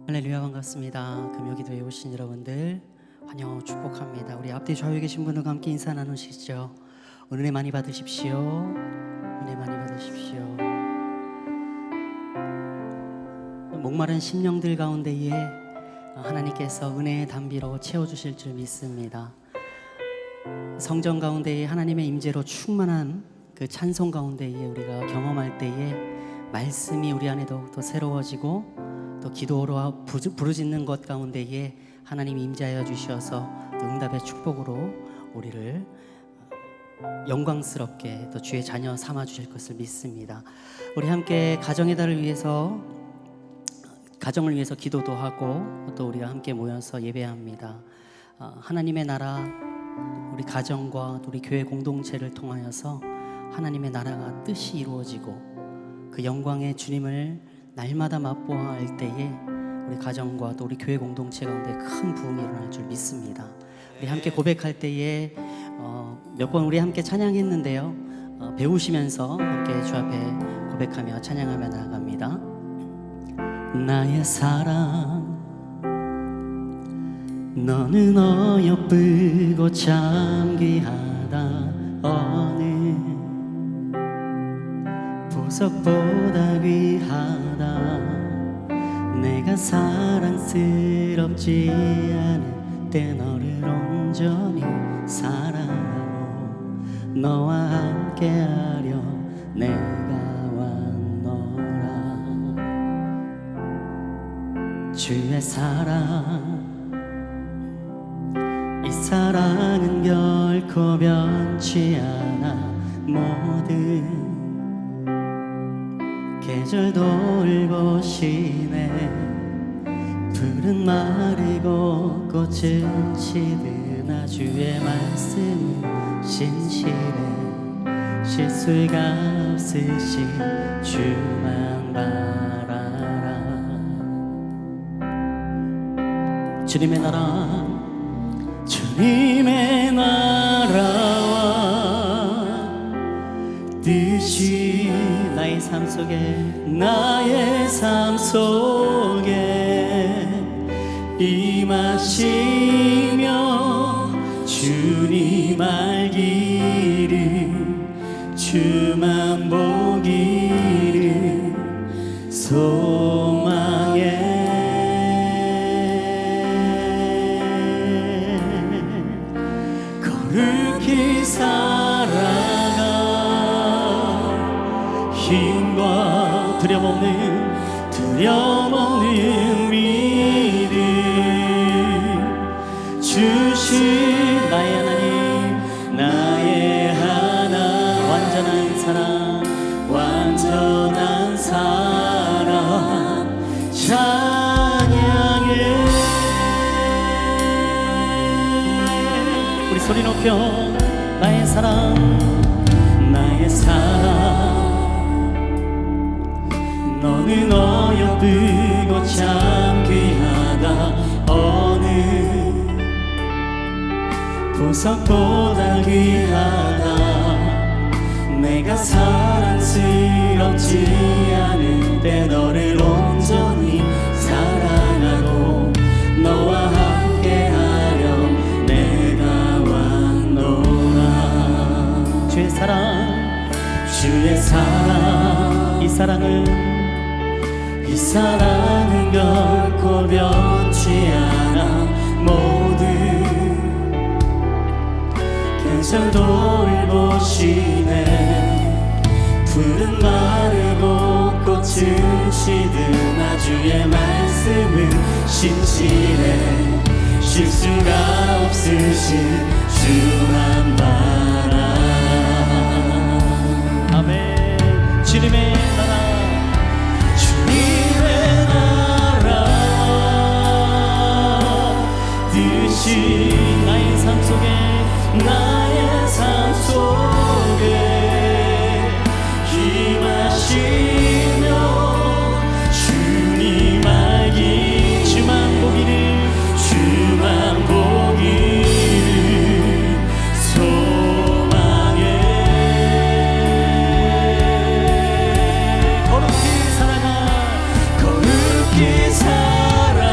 할렐루야, 반갑습니다. 금요기도에 오신 여러분들 환영하고 축복합니다. 우리 앞뒤 좌우에 계신 분들과 함께 인사 나누시죠. 은혜 많이 받으십시오. 은혜 많이 받으십시오. 목마른 심령들 가운데에 하나님께서 은혜의 담비로 채워주실 줄 믿습니다. 성전 가운데에 하나님의 임재로 충만한 그 찬송 가운데에 우리가 경험할 때에 말씀이 우리 안에 더욱더 새로워지고 또 기도로 부르짖는 것 가운데에 하나님이 임재하여 주셔서 응답의 축복으로 우리를 영광스럽게 또 주의 자녀 삼아 주실 것을 믿습니다. 우리 함께 가정의 달을 위해서 가정을 위해서 기도도 하고 또 우리가 함께 모여서 예배합니다. 하나님의 나라, 우리 가정과 우리 교회 공동체를 통하여서 하나님의 나라가 뜻이 이루어지고 그 영광의 주님을 날마다 맛보아 할 때에 우리 가정과 또 우리 교회 공동체 가운데 큰 부흥이 일어날 줄 믿습니다. 우리 함께 고백할 때에 몇 번 우리 함께 찬양했는데요, 배우시면서 함께 주 앞에 고백하며 찬양하며 나아갑니다. 나의 사랑, 너는 어여쁘고 참 귀하다. 어느 보석보다 귀하다. 내가 사랑스럽지 않을 때 너를 온전히 사랑하고 너와 함께하려 내가 왔노라. 주의 사랑, 이 사랑은 결코 변치 않아. 모든 계절 돌보시네. 풀은 마르고 꽃은 시드나 주의 말씀은 신실해. 실수가 없으신 주만 바라라. 주님의 나라, 주님의 나라와 뜻이 나의 삶 속에 임하시며 주님 알기를, 주만 보기를 소망해. 거룩히 살아가 힘과 두려움없는 믿음 주신 나의 하나님, 나의 하나. 완전한 사랑 찬양해. 우리 소리 높여 나의 사랑, 너는 어여쁘고 참 귀하다. 어느 보석보다 귀하다. 내가 사랑스럽지 않을 때 너를 온전히 사랑하고 너와 함께하려 내가 왔노라. 주의 사랑, 이 사랑은 결코 변치 않아. 모든 계절 돌보시네. 풀은 마르고 꽃은 시드나 주의 말씀은 신실해. 실수가 없으신 주만 바라. 아멘. 주님의 나라, 뜻이 나의 삶 속에 임하시며 주님 알기, 주만 보기를 소망해. 거룩히 살아가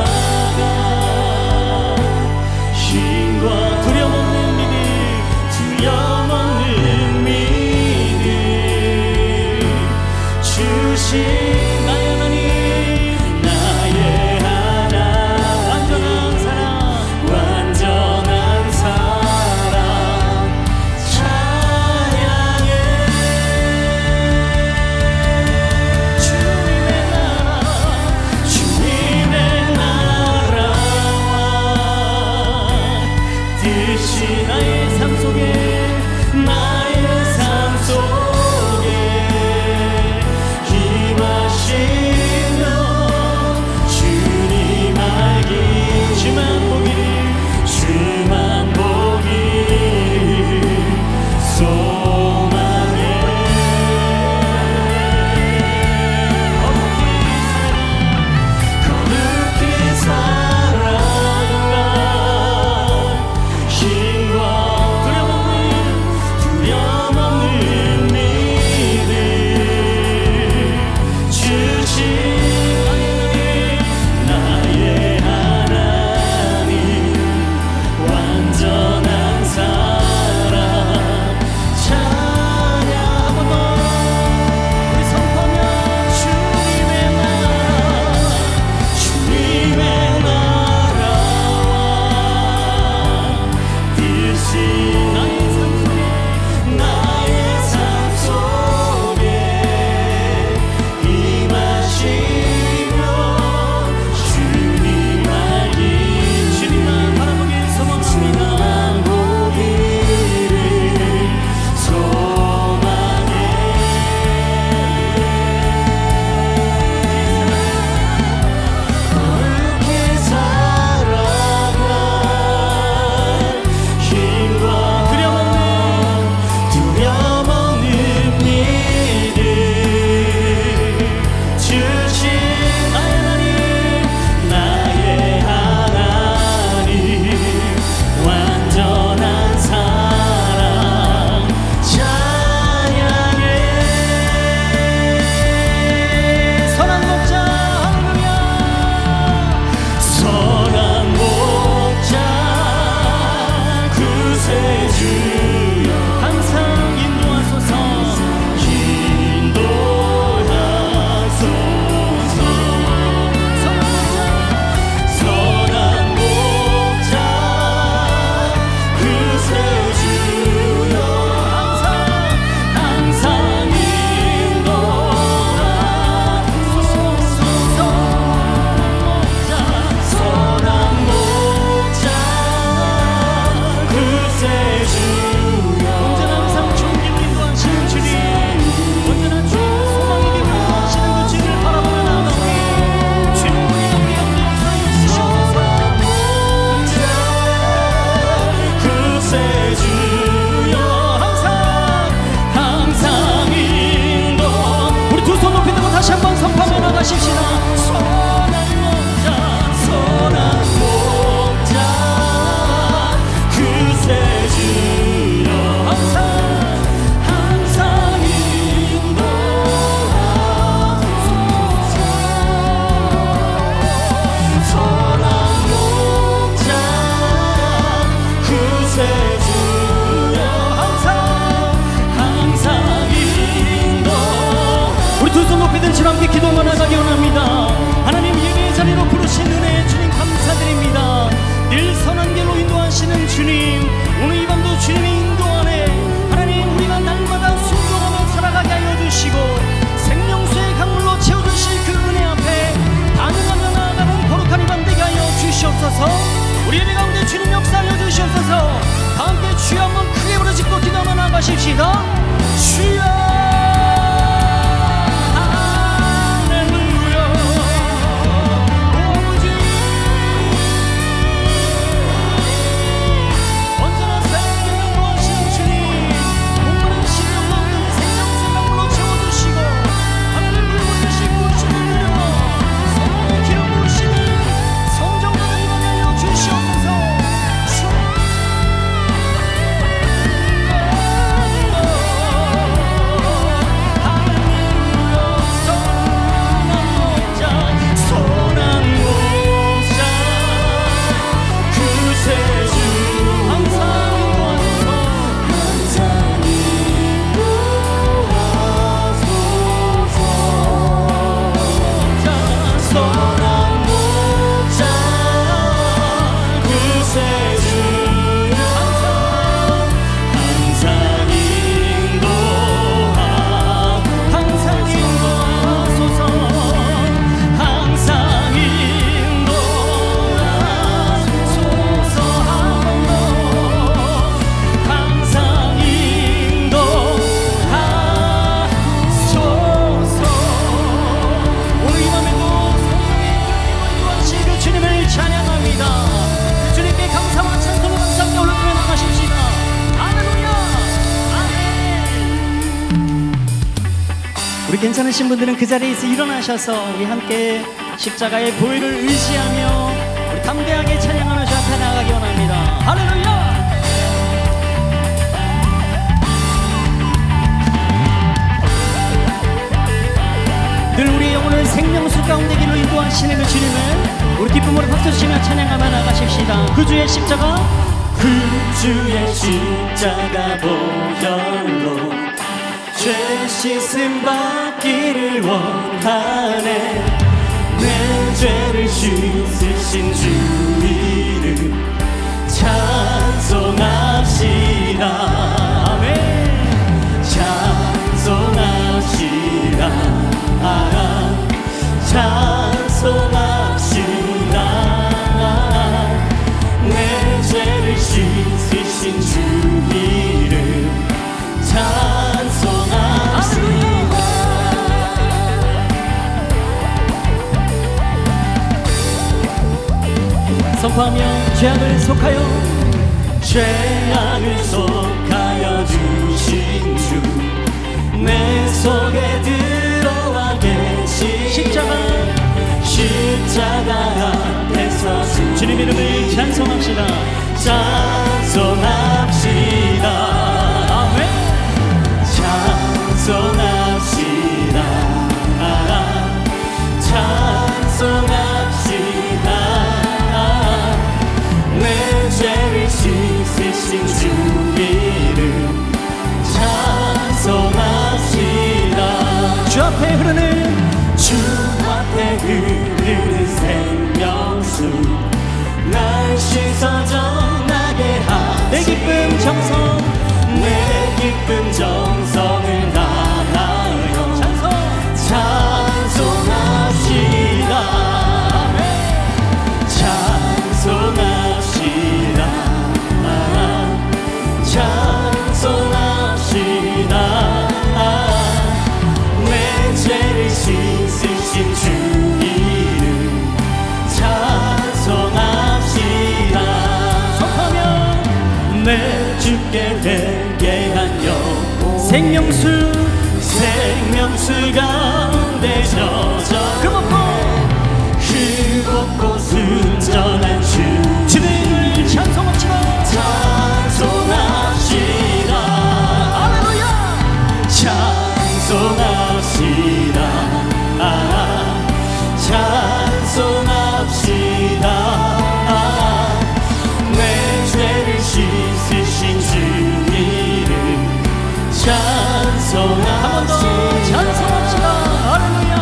주여 한번 크게 부르짖고 기도 한번 나가십시다. 주여 우리 괜찮으신 분들은 그 자리에서 일어나셔서 우리 함께 십자가의 보혈을 의지하며 우리 담대하게 찬양하며 주 앞에 나가기 원합니다. 할렐루야! 늘 우리의 영혼을 생명수 가운데 길로 인도하시는 그 주님을 우리 기쁨으로 박수치며 찬양하며 나가십시다. 그 주의 십자가, 그 주의 십자가 보혈로 죄 씻음 받기를 원하네. 내 죄를 씻으신 주 이름 찬송합시다. 아멘. 찬송합시다. 찬송합시다. 내 죄를 씻으신 주 이름 찬송합시다. 선포하며 죄악을 속하여 죄악을 속하여 주신 주 내 속에 들어와 계신 십자가 앞에서 주님 이름을 찬송합시다. 찬송합시다. 아멘. 찬송합시다. 찬송합시다. 내 죄를 씻으신 주 이름 찬송합시다. 주 앞에 흐르는 생명수 날 씻어 정하게 하시네. 내 기쁨 정성, 내 기쁨 정성을 다하여 찬송합시다. 찬송합시다. 찬송합시다. 내 죄를 씻으신 주 이름 찬송합시다. 선포하며 내 주께 되게 한 영혼 생명수 가운데 젖어 흙없고 순전한 주님을 찬송합시다. 찬송합시다. 할렐루야! 찬송합시다. 찬송합시다. 내 죄를 씻으신 주 이름 찬송합시다. 찬송합시다. 할렐루야!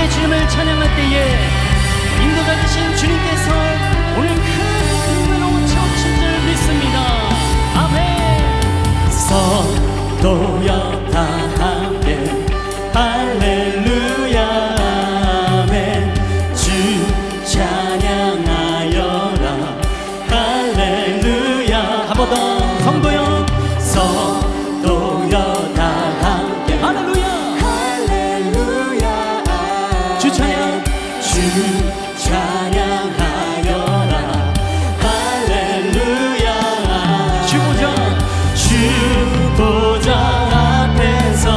함께 주님을 찬양할 때에 인도자 되신 주님께서 오늘 큰 은혜로 채워주실 줄 믿습니다. 아멘. 성도여 다 함께 할렐루야 아멘. 주 찬양하여라 할렐루야. 한 번 더. 성도여 성도여 다 함께 할렐루야. 할렐루야 주 찬양. 주 찬양하여라 할렐루야. 주보좌 앞에서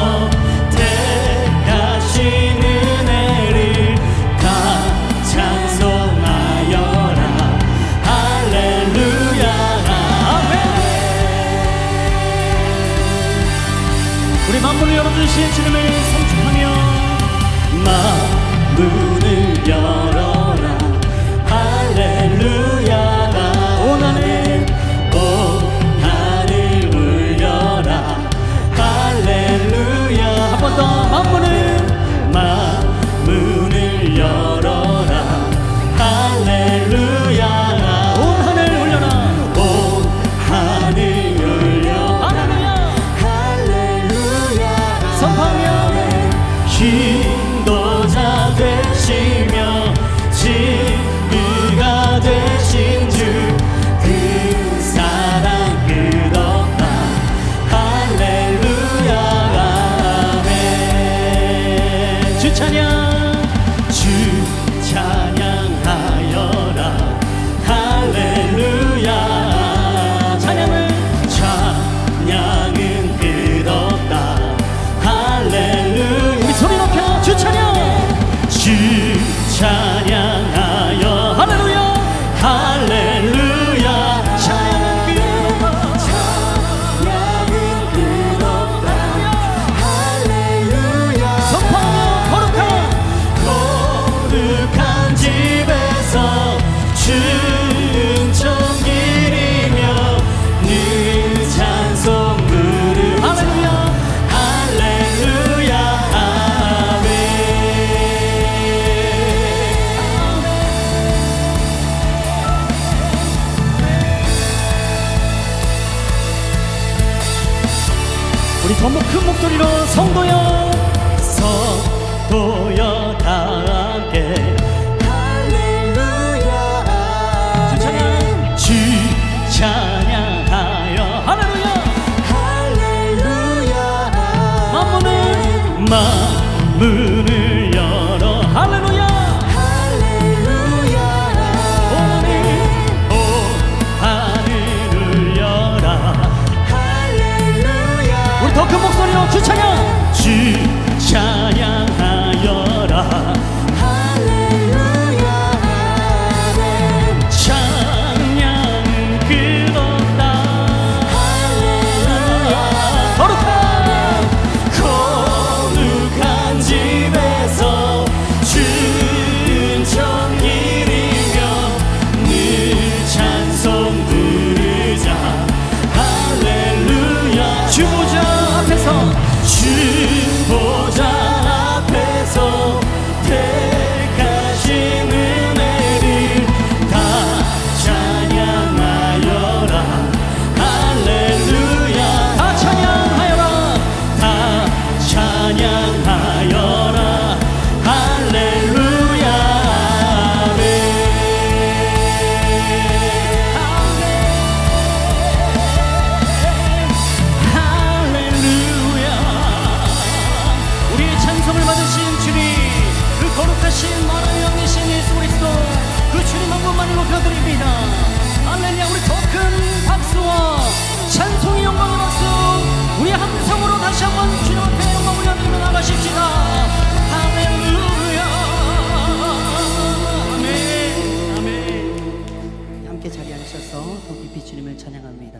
택하신 은혜를 다 찬송하여라 할렐루야 아멘. 우리 만문을 열어주신 주님을 성축하며 문을 열어라 할렐루야. 온 하늘 울려라 할렐루야. 한 번 더. 만문을 열어라 할렐루야. 온 하늘 울려라. 온 하늘 울려 할렐루야. 할렐루야. 선포하며 인도자 되시며 진리가 되신 주 그 사랑 끝없다 할렐루야 아멘. 주 찬양. 주 찬양하여라 할렐루야. 찬양은 끝없다 할렐루야. 우리 소리 높여 주 찬양. 주 찬양하여 할렐루야. 할렐루야. 찬양은 끝없다 할렐루야. 선포하며 거룩한 집에서 은총기리며 늘 찬송 부르 할렐루야. 할렐루야 아멘. 우리 더 큰 목소리로 성도여 성도여 다 함께 할렐루야 주 찬양. 주 찬양하여 할렐루야. 할렐루야. 만문을 열어 할렐루야. 할렐루야. 온 하늘 울려라 할렐루야. 우리 더 큰 목소리로 주 찬양. 주 찬양하여라 할렐루야 아멘. 찬양은 끝없다 할렐루야. 거룩한 집에서 은총기리며 늘 찬송 부르자 할렐루야. 주보좌 앞에서 주보좌 앞에서 택하신 은혜를 다 찬양하여라 할렐루야. 다 찬양하여라. 다 찬양하여라 할렐루야 아멘. 할렐루야. 우리의 찬송을 받으신 주님, 그 거룩하신 만왕의 왕이신 예수 그리스도, 그 주님 한 분만을 높여드립니다. 할렐루야. 우리 더 큰 박수와 찬송의 영광의 박수, 우리 함성으로 다시 한번 주님 앞에 영광 올려드리며 나가십시다. 할렐루야. 아멘. 아멘. 함께 자리에 앉으셔서 더 깊이 주님을 찬양합니다.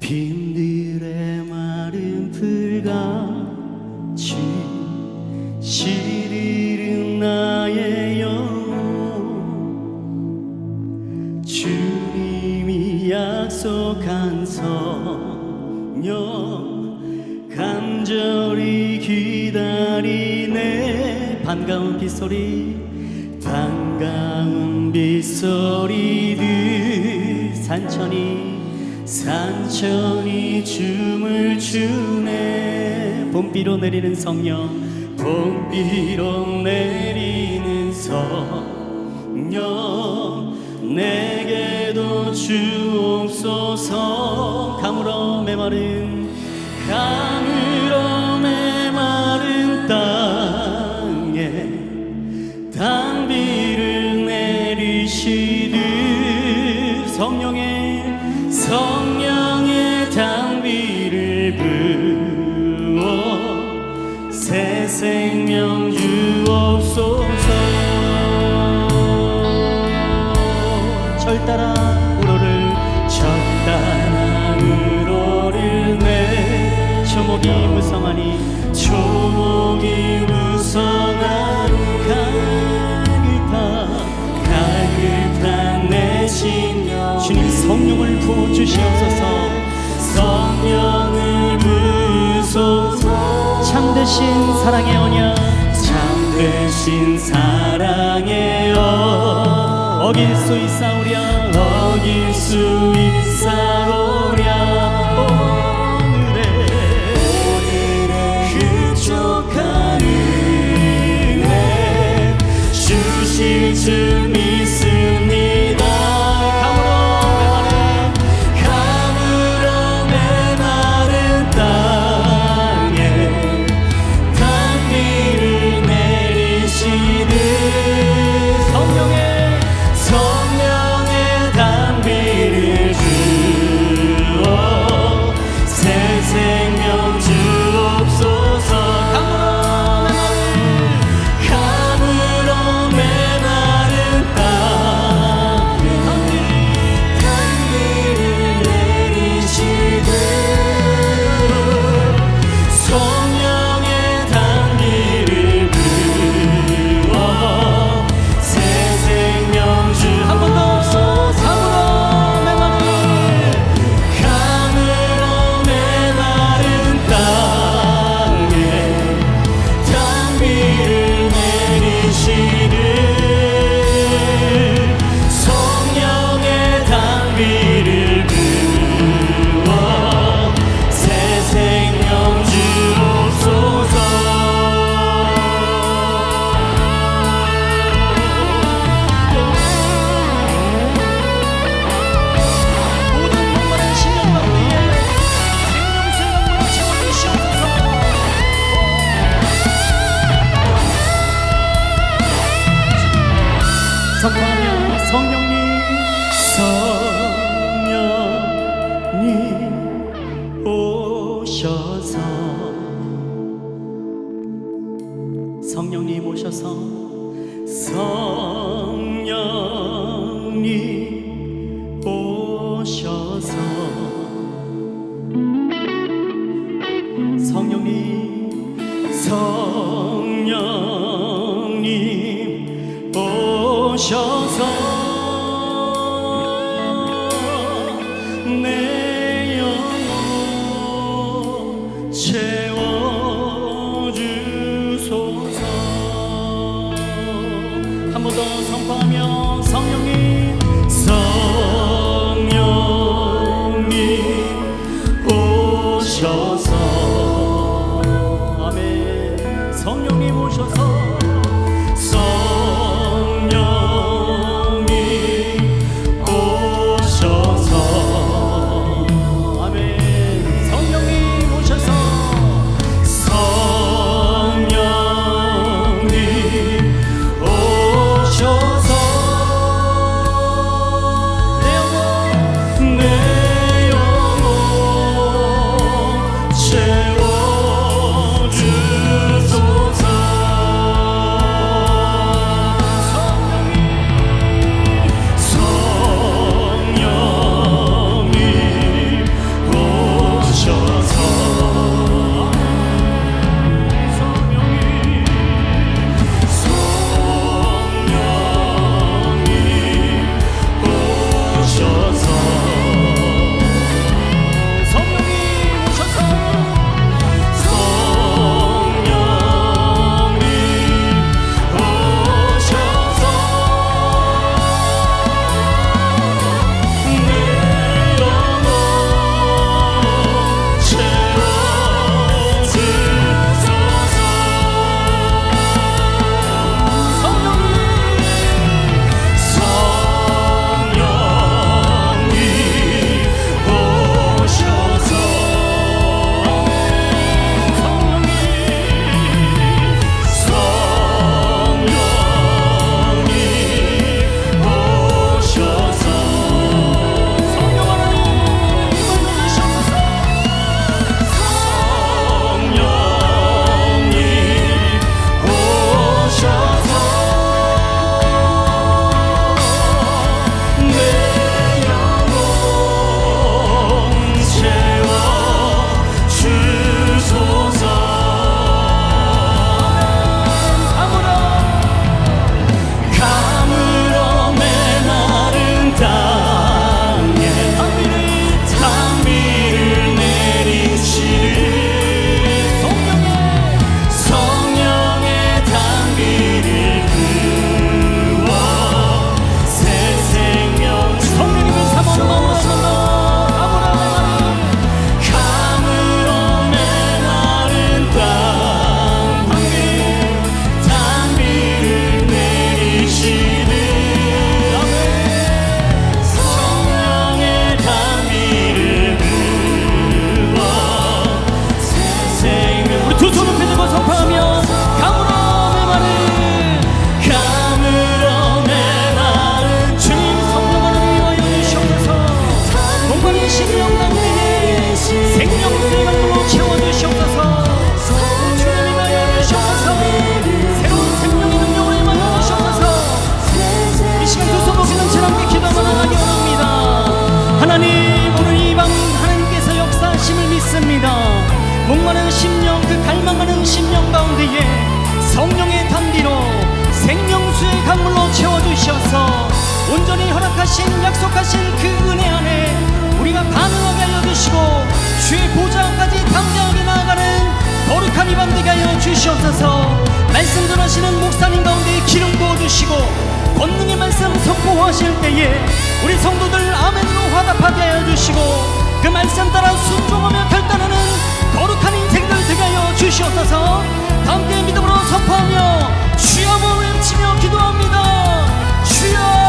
빈들의 마른 풀같이 시리는 나의 영혼 주님이 약속한 성령 간절히 기다리네 반가운 빗소리 반가운 빗소리들 산천이 춤을 추네. 봄비로 내리는 성령 봄비로 내리는 성령 내게도 주옵소서. 가물어 메마른 땅에 단비를 내리시듯 성령의 단비를 부어 새 생명 주옵소서. 철따라 우로를 내 초목이 무성하니 가을판 내신 주님 성령을 부어 주시옵소서. 성령을 부소서. 참되신 사랑의 언약 참되신 사랑의 어길 수 있사오랴 오늘의 흡족한 은혜 주실 줄 믿습니다. 가물어 메마른 땅에 단비를 내리시듯 성령의 단비를 주어 새 생명 주옵소서. 가물어 메마른 땅에 단비를 내리시듯 성령의 단비를 부어 새 생명 주 한 번 더 가물어 메마른 땅에 단비를 내리시듯 성령의 단비를 부어 새 생명 주옵소서. 모든 목마른 심령 가운데 생명수의 강물을 채워주시옵소서. 선포하며 성령님 오셔서 성령님 오셔서 성령님 오셔서 성령님 오셔서 내 영혼 채워주소서. 한 번 더 선포하며 성령님 오셔서 아멘. 성령님 오셔서 성령님 오셔서 수많은 심령, 그 갈망하는 심령 가운데에 성령의 단비로 생명수의 강물로 채워주셔서 온전히 허락하신 약속하신 그 은혜 안에 우리가 반응하게 하여 주시고 주의 보좌까지 담대하게 나아가는 거룩한 이밤 되게 하여 주시옵소서. 말씀 전하시는 목사님 가운데 기름 부어주시고 권능의 말씀 선포하실 때에 우리 성도들 아멘으로 화답하게 하여 주시고 그 말씀 따라 순종하며 결단하는 거룩한 인생들 되게 하여 주시옵소서. 함께 믿음으로 선포하며 주여를 외치며 기도합니다. 주여.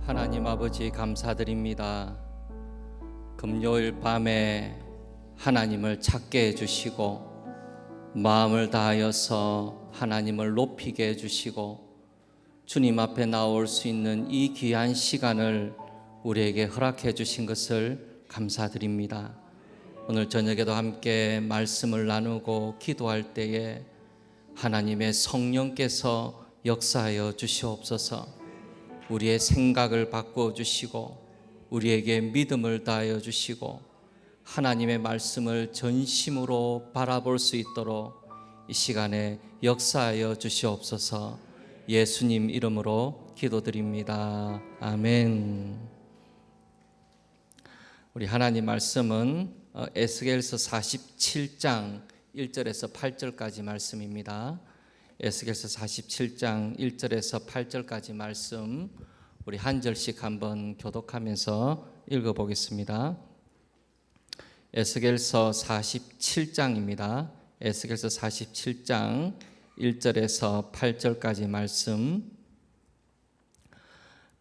하나님 아버지 감사드립니다. 금요일 밤에 하나님을 찾게 해주시고 마음을 다하여서 하나님을 높이게 해주시고 주님 앞에 나올 수 있는 이 귀한 시간을 우리에게 허락해 주신 것을 감사드립니다. 오늘 저녁에도 함께 말씀을 나누고 기도할 때에 하나님의 성령께서 역사하여 주시옵소서. 우리의 생각을 바꾸어 주시고 우리에게 믿음을 다하여 주시고 하나님의 말씀을 전심으로 바라볼 수 있도록 이 시간에 역사하여 주시옵소서. 예수님 이름으로 기도드립니다. 아멘. 우리 하나님 말씀은 에스겔서 47장 1절에서 8절까지 말씀입니다. 에스겔서 47장 1절에서 8절까지 말씀 우리 한 절씩 한번 교독하면서 읽어보겠습니다. 에스겔서 47장입니다. 에스겔서 47장 1절에서 8절까지 말씀.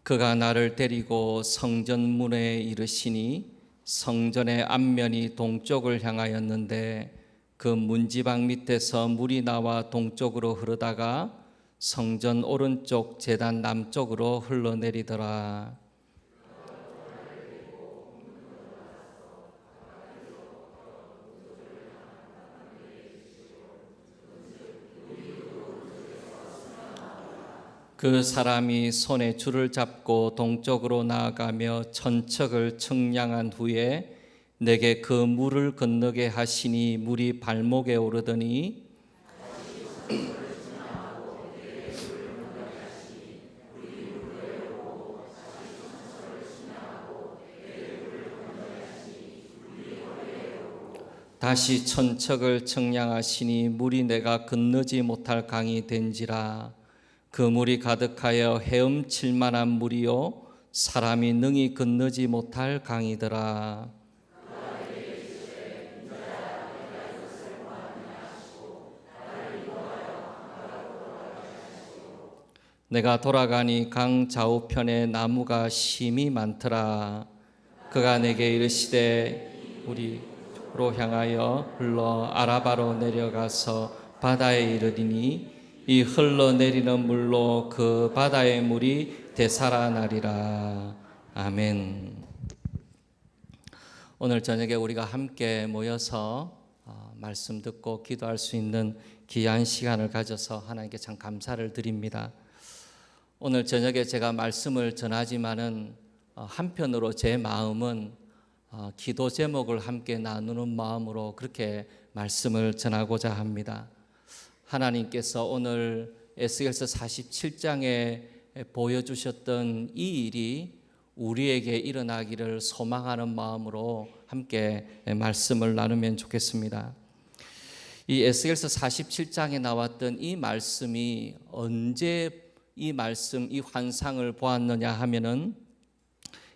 그가 나를 데리고 성전문에 이르시니 성전의 앞면이 동쪽을 향하였는데 그 문지방 밑에서 물이 나와 동쪽으로 흐르다가 성전 오른쪽 제단 남쪽으로 흘러내리더라. 그 사람이 손에 줄을 잡고 동쪽으로 나아가며 천척을 측량한 후에 내게 그 물을 건너게 하시니 물이 발목에 오르더니 다시 천척을 측량하시니 물이 내가 건너지 못할 강이 된지라. 그 물이 가득하여 헤엄칠 만한 물이요 사람이 능히 건너지 못할 강이더라. 내가 돌아가니 강 좌우편에 나무가 심이 많더라. 그가 내게 이르시되 우리로 향하여 흘러 아라바로 내려가서 바다에 이르리니 이 흘러내리는 물로 그 바다의 물이 되살아나리라. 아멘. 오늘 저녁에 우리가 함께 모여서 말씀 듣고 기도할 수 있는 귀한 시간을 가져서 하나님께 참 감사를 드립니다. 오늘 저녁에 제가 말씀을 전하지만은 한편으로 제 마음은 기도 제목을 함께 나누는 마음으로 그렇게 말씀을 전하고자 합니다. 하나님께서 오늘 에스겔서 47장에 보여주셨던 이 일이 우리에게 일어나기를 소망하는 마음으로 함께 말씀을 나누면 좋겠습니다. 이 에스겔서 47장에 나왔던 이 말씀이 언제 이 말씀, 이 환상을 보았느냐 하면은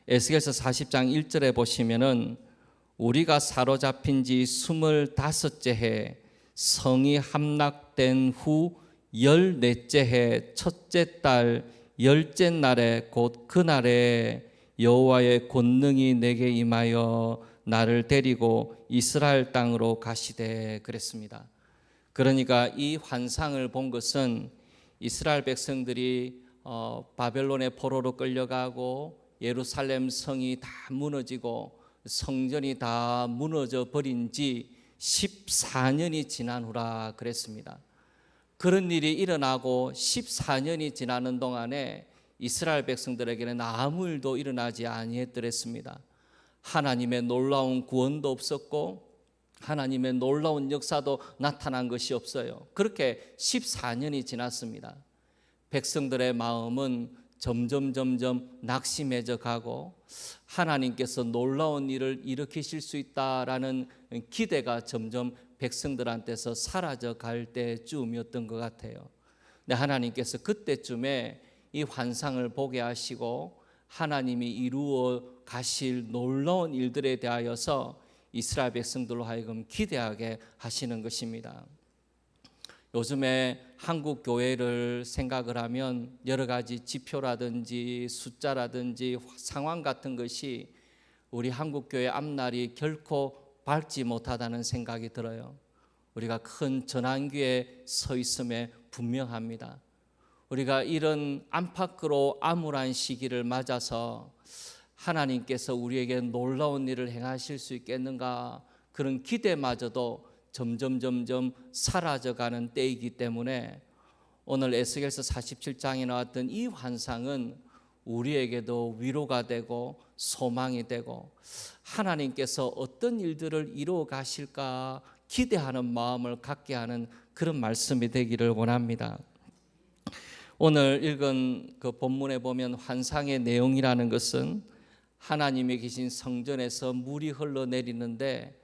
에스겔서 40장 1절에 보시면은 우리가 사로잡힌 지 25째 해 성이 함락된 후 14째 해 첫째 달 10째 날에 곧 그날에 여호와의 권능이 내게 임하여 나를 데리고 이스라엘 땅으로 가시되 그랬습니다. 그러니까 이 환상을 본 것은 이스라엘 백성들이 바벨론의 포로로 끌려가고 예루살렘 성이 다 무너지고 성전이 다 무너져 버린 지 14년이 지난 후라 그랬습니다. 그런 일이 일어나고 14년이 지나는 동안에 이스라엘 백성들에게는 아무 일도 일어나지 아니했더랬습니다. 하나님의 놀라운 구원도 없었고 하나님의 놀라운 역사도 나타난 것이 없어요. 그렇게 14년이 지났습니다. 백성들의 마음은 점점 낙심해져 가고 하나님께서 놀라운 일을 일으키실 수 있다라는 기대가 점점 백성들한테서 사라져 갈 때쯤이었던 것 같아요. 근데 하나님께서 그때쯤에 이 환상을 보게 하시고 하나님이 이루어 가실 놀라운 일들에 대하여서 이스라엘 백성들로 하여금 기대하게 하시는 것입니다. 요즘에 한국 교회를 생각을 하면 여러 가지 지표라든지 숫자라든지 상황 같은 것이 우리 한국 교회 앞날이 결코 밝지 못하다는 생각이 들어요. 우리가 큰 전환기에 서 있음에 분명합니다. 우리가 이런 안팎으로 암울한 시기를 맞아서 하나님께서 우리에게 놀라운 일을 행하실 수 있겠는가 그런 기대마저도 점점 사라져가는 때이기 때문에 오늘 에스겔서 47장에 나왔던 이 환상은 우리에게도 위로가 되고 소망이 되고 하나님께서 어떤 일들을 이루어 가실까 기대하는 마음을 갖게 하는 그런 말씀이 되기를 원합니다. 오늘 읽은 그 본문에 보면 환상의 내용이라는 것은 하나님이 계신 성전에서 물이 흘러내리는데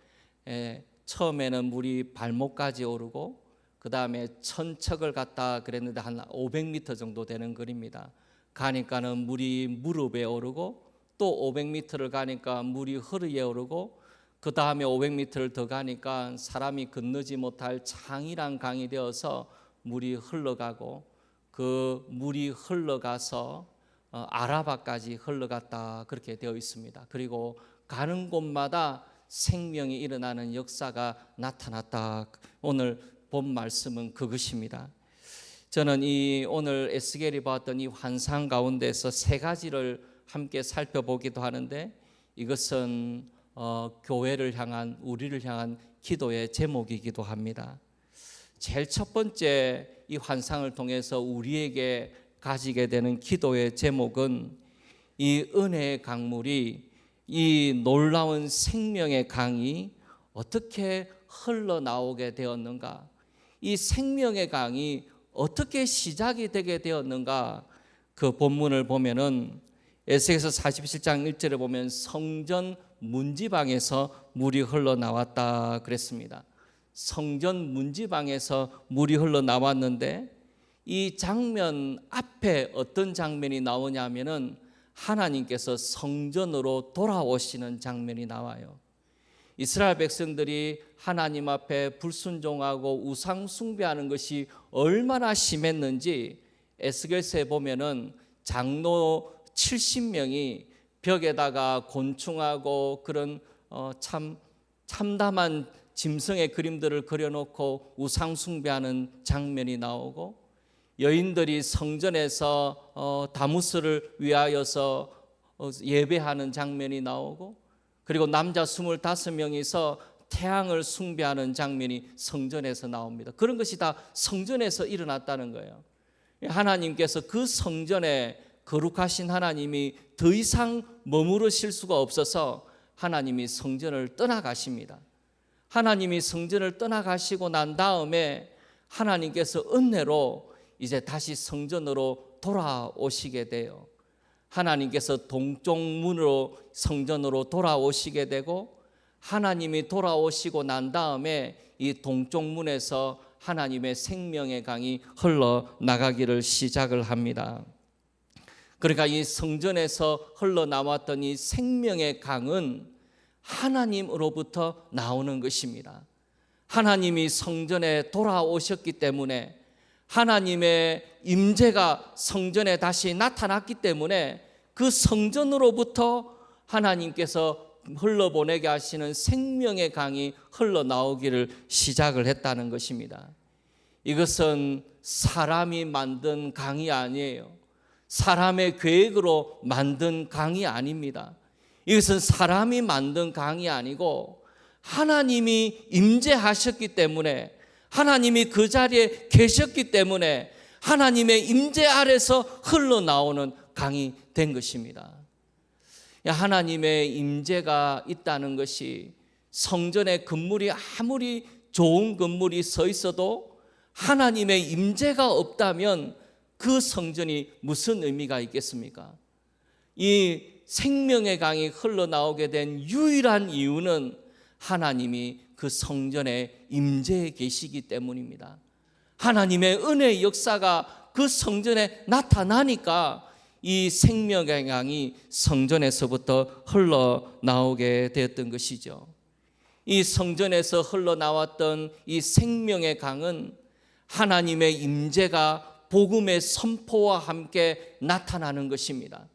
처음에는 물이 발목까지 오르고 그 다음에 천척을 갔다 그랬는데 한 500m 정도 되는 거리입니다. 가니까는 물이 무릎에 오르고 또 500m를 가니까 물이 허리에 오르고 그 다음에 500m를 더 가니까 사람이 건너지 못할 장이란 강이 되어서 물이 흘러가고 그 물이 흘러가서 아라바까지 흘러갔다 그렇게 되어 있습니다. 그리고 가는 곳마다 생명이 일어나는 역사가 나타났다. 오늘 본 말씀은 그것입니다. 저는 이 오늘 에스겔이 봤던 이 환상 가운데서 세 가지를 함께 살펴보기도 하는데 이것은 교회를 향한 우리를 향한 기도의 제목이기도 합니다. 제일 첫 번째 이 환상을 통해서 우리에게 가지게 되는 기도의 제목은 이 은혜의 강물이 이 놀라운 생명의 강이 어떻게 흘러나오게 되었는가, 이 생명의 강이 어떻게 시작이 되게 되었는가. 그 본문을 보면은 에스겔서 47장 1절에 보면 성전 문지방에서 물이 흘러나왔다 그랬습니다. 성전 문지방에서 물이 흘러나왔는데 이 장면 앞에 어떤 장면이 나오냐면은 하나님께서 성전으로 돌아오시는 장면이 나와요. 이스라엘 백성들이 하나님 앞에 불순종하고 우상 숭배하는 것이 얼마나 심했는지 에스겔서에 보면은 장로 70명이 벽에다가 곤충하고 그런 참담한 짐승의 그림들을 그려놓고 우상 숭배하는 장면이 나오고 여인들이 성전에서 다무스를 위하여서 예배하는 장면이 나오고 그리고 남자 25명이서 태양을 숭배하는 장면이 성전에서 나옵니다. 그런 것이 다 성전에서 일어났다는 거예요. 하나님께서 그 성전에 거룩하신 하나님이 더 이상 머무르실 수가 없어서 하나님이 성전을 떠나가십니다. 하나님이 성전을 떠나가시고 난 다음에 하나님께서 은혜로 이제 다시 성전으로 돌아오시게 돼요. 하나님께서 동쪽 문으로 성전으로 돌아오시게 되고, 하나님이 돌아오시고 난 다음에 이 동쪽 문에서 하나님의 생명의 강이 흘러나가기를 시작을 합니다. 그러니까 이 성전에서 흘러나왔던 이 생명의 강은 하나님으로부터 나오는 것입니다. 하나님이 성전에 돌아오셨기 때문에, 하나님의 임재가 성전에 다시 나타났기 때문에 그 성전으로부터 하나님께서 흘러보내게 하시는 생명의 강이 흘러나오기를 시작을 했다는 것입니다. 이것은 사람이 만든 강이 아니에요. 사람의 계획으로 만든 강이 아닙니다. 이것은 사람이 만든 강이 아니고 하나님이 임재하셨기 때문에, 하나님이 그 자리에 계셨기 때문에 하나님의 임재 아래서 흘러나오는 강이 된 것입니다. 하나님의 임재가 있다는 것이, 성전의 건물이 아무리 좋은 건물이 서 있어도 하나님의 임재가 없다면 그 성전이 무슨 의미가 있겠습니까? 이 생명의 강이 흘러나오게 된 유일한 이유는 하나님이 그 성전에 임재해 계시기 때문입니다. 하나님의 은혜의 역사가 그 성전에 나타나니까 이 생명의 강이 성전에서부터 흘러나오게 되었던 것이죠. 이 성전에서 흘러나왔던 이 생명의 강은 하나님의 임재가 복음의 선포와 함께 나타나는 것입니다.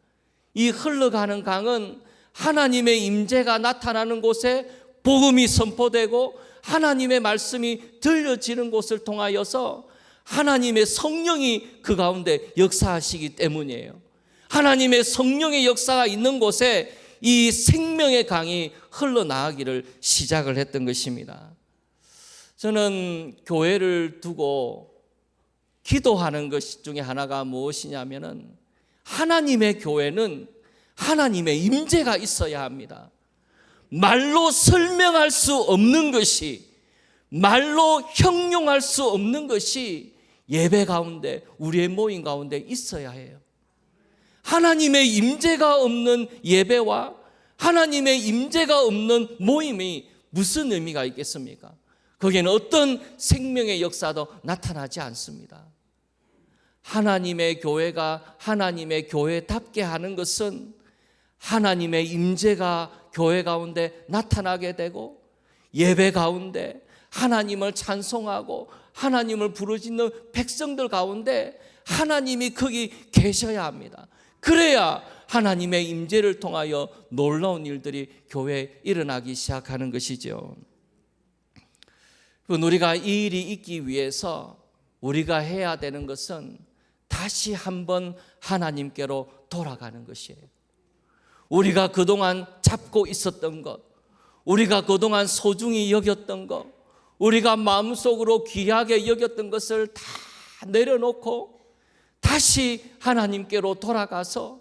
이 흘러가는 강은 하나님의 임재가 나타나는 곳에 복음이 선포되고 하나님의 말씀이 들려지는 곳을 통하여서 하나님의 성령이 그 가운데 역사하시기 때문이에요. 하나님의 성령의 역사가 있는 곳에 이 생명의 강이 흘러나가기를 시작을 했던 것입니다. 저는 교회를 두고 기도하는 것 중에 하나가 무엇이냐면은, 하나님의 교회는 하나님의 임재가 있어야 합니다. 말로 설명할 수 없는 것이, 말로 형용할 수 없는 것이 예배 가운데, 우리의 모임 가운데 있어야 해요. 하나님의 임재가 없는 예배와 하나님의 임재가 없는 모임이 무슨 의미가 있겠습니까? 거기에는 어떤 생명의 역사도 나타나지 않습니다. 하나님의 교회가 하나님의 교회답게 하는 것은 하나님의 임재가 교회 가운데 나타나게 되고, 예배 가운데 하나님을 찬송하고 하나님을 부르짖는 백성들 가운데 하나님이 거기 계셔야 합니다. 그래야 하나님의 임재를 통하여 놀라운 일들이 교회에 일어나기 시작하는 것이죠. 우리가 이 일이 있기 위해서 우리가 해야 되는 것은 다시 한번 하나님께로 돌아가는 것이에요. 우리가 그동안 잡고 있었던 것, 우리가 그동안 소중히 여겼던 것, 우리가 마음속으로 귀하게 여겼던 것을 다 내려놓고 다시 하나님께로 돌아가서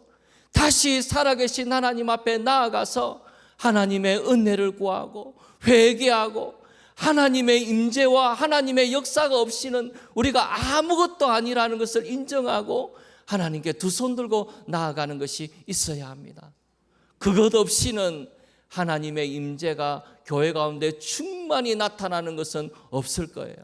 다시 살아계신 하나님 앞에 나아가서 하나님의 은혜를 구하고 회개하고, 하나님의 임재와 하나님의 역사가 없이는 우리가 아무것도 아니라는 것을 인정하고 하나님께 두 손 들고 나아가는 것이 있어야 합니다. 그것 없이는 하나님의 임재가 교회 가운데 충만히 나타나는 것은 없을 거예요.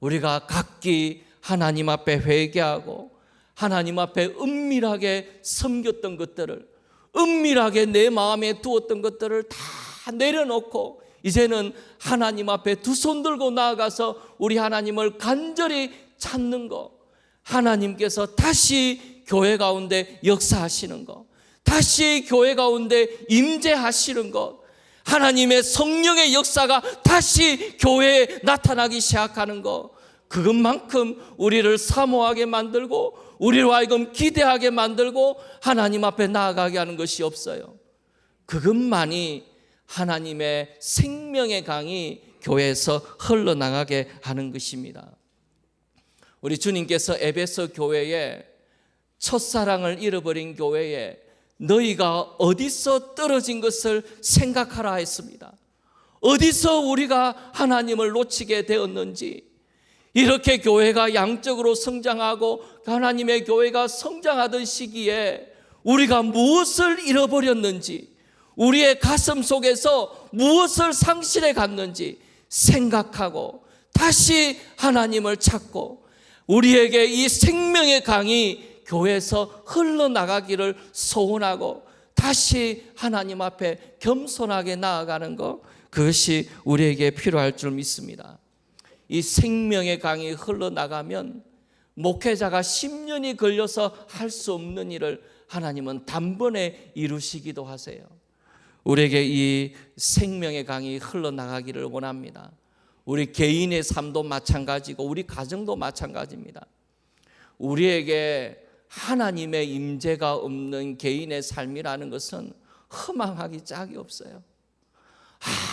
우리가 각기 하나님 앞에 회개하고 하나님 앞에 은밀하게 섬겼던 것들을, 은밀하게 내 마음에 두었던 것들을 다 내려놓고 이제는 하나님 앞에 두 손 들고 나아가서 우리 하나님을 간절히 찾는 것, 하나님께서 다시 교회 가운데 역사하시는 것, 다시 교회 가운데 임재하시는 것, 하나님의 성령의 역사가 다시 교회에 나타나기 시작하는 것, 그것만큼 우리를 사모하게 만들고 우리로 하여금 기대하게 만들고 하나님 앞에 나아가게 하는 것이 없어요. 그것만이 하나님의 생명의 강이 교회에서 흘러나가게 하는 것입니다. 우리 주님께서 에베소 교회에, 첫사랑을 잃어버린 교회에 너희가 어디서 떨어진 것을 생각하라 했습니다. 어디서 우리가 하나님을 놓치게 되었는지, 이렇게 교회가 양적으로 성장하고 하나님의 교회가 성장하던 시기에 우리가 무엇을 잃어버렸는지, 우리의 가슴 속에서 무엇을 상실해 갔는지 생각하고 다시 하나님을 찾고 우리에게 이 생명의 강이 교회에서 흘러나가기를 소원하고 다시 하나님 앞에 겸손하게 나아가는 것, 그것이 우리에게 필요할 줄 믿습니다. 이 생명의 강이 흘러나가면 목회자가 10년이 걸려서 할 수 없는 일을 하나님은 단번에 이루시기도 하세요. 우리에게 이 생명의 강이 흘러나가기를 원합니다. 우리 개인의 삶도 마찬가지고 우리 가정도 마찬가지입니다. 우리에게 하나님의 임재가 없는 개인의 삶이라는 것은 허망하기 짝이 없어요.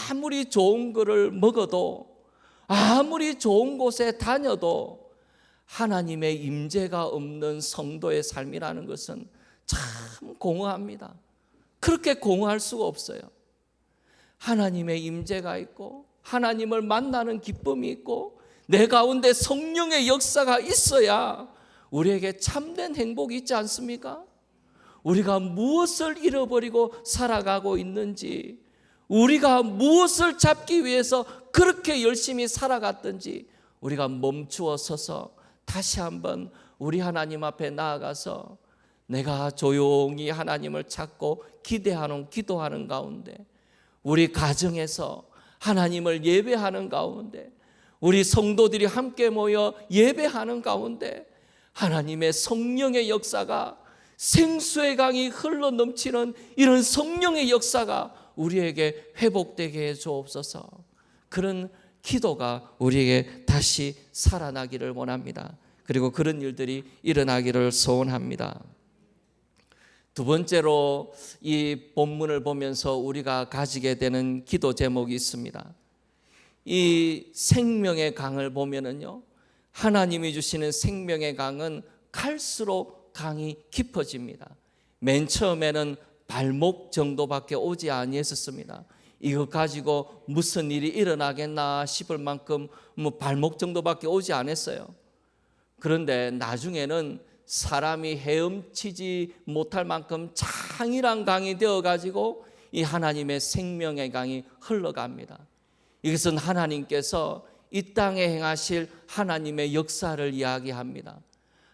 아무리 좋은 것을 먹어도, 아무리 좋은 곳에 다녀도 하나님의 임재가 없는 성도의 삶이라는 것은 참 공허합니다. 그렇게 공허할 수가 없어요. 하나님의 임재가 있고 하나님을 만나는 기쁨이 있고 내 가운데 성령의 역사가 있어야 우리에게 참된 행복이 있지 않습니까? 우리가 무엇을 잃어버리고 살아가고 있는지, 우리가 무엇을 잡기 위해서 그렇게 열심히 살아갔든지 우리가 멈추어 서서 다시 한번 우리 하나님 앞에 나아가서 내가 조용히 하나님을 찾고 기대하는 기도하는 가운데, 우리 가정에서 하나님을 예배하는 가운데, 우리 성도들이 함께 모여 예배하는 가운데 하나님의 성령의 역사가, 생수의 강이 흘러 넘치는 이런 성령의 역사가 우리에게 회복되게 해 주옵소서. 그런 기도가 우리에게 다시 살아나기를 원합니다. 그리고 그런 일들이 일어나기를 소원합니다. 두 번째로 이 본문을 보면서 우리가 가지게 되는 기도 제목이 있습니다. 이 생명의 강을 보면은요, 하나님이 주시는 생명의 강은 갈수록 강이 깊어집니다. 맨 처음에는 발목 정도밖에 오지 아니했었습니다. 이거 가지고 무슨 일이 일어나겠나 싶을 만큼 발목 정도밖에 오지 않았어요. 그런데 나중에는 사람이 헤엄치지 못할 만큼 장이란 강이 되어가지고 이 하나님의 생명의 강이 흘러갑니다. 이것은 하나님께서 이 땅에 행하실 하나님의 역사를 이야기합니다.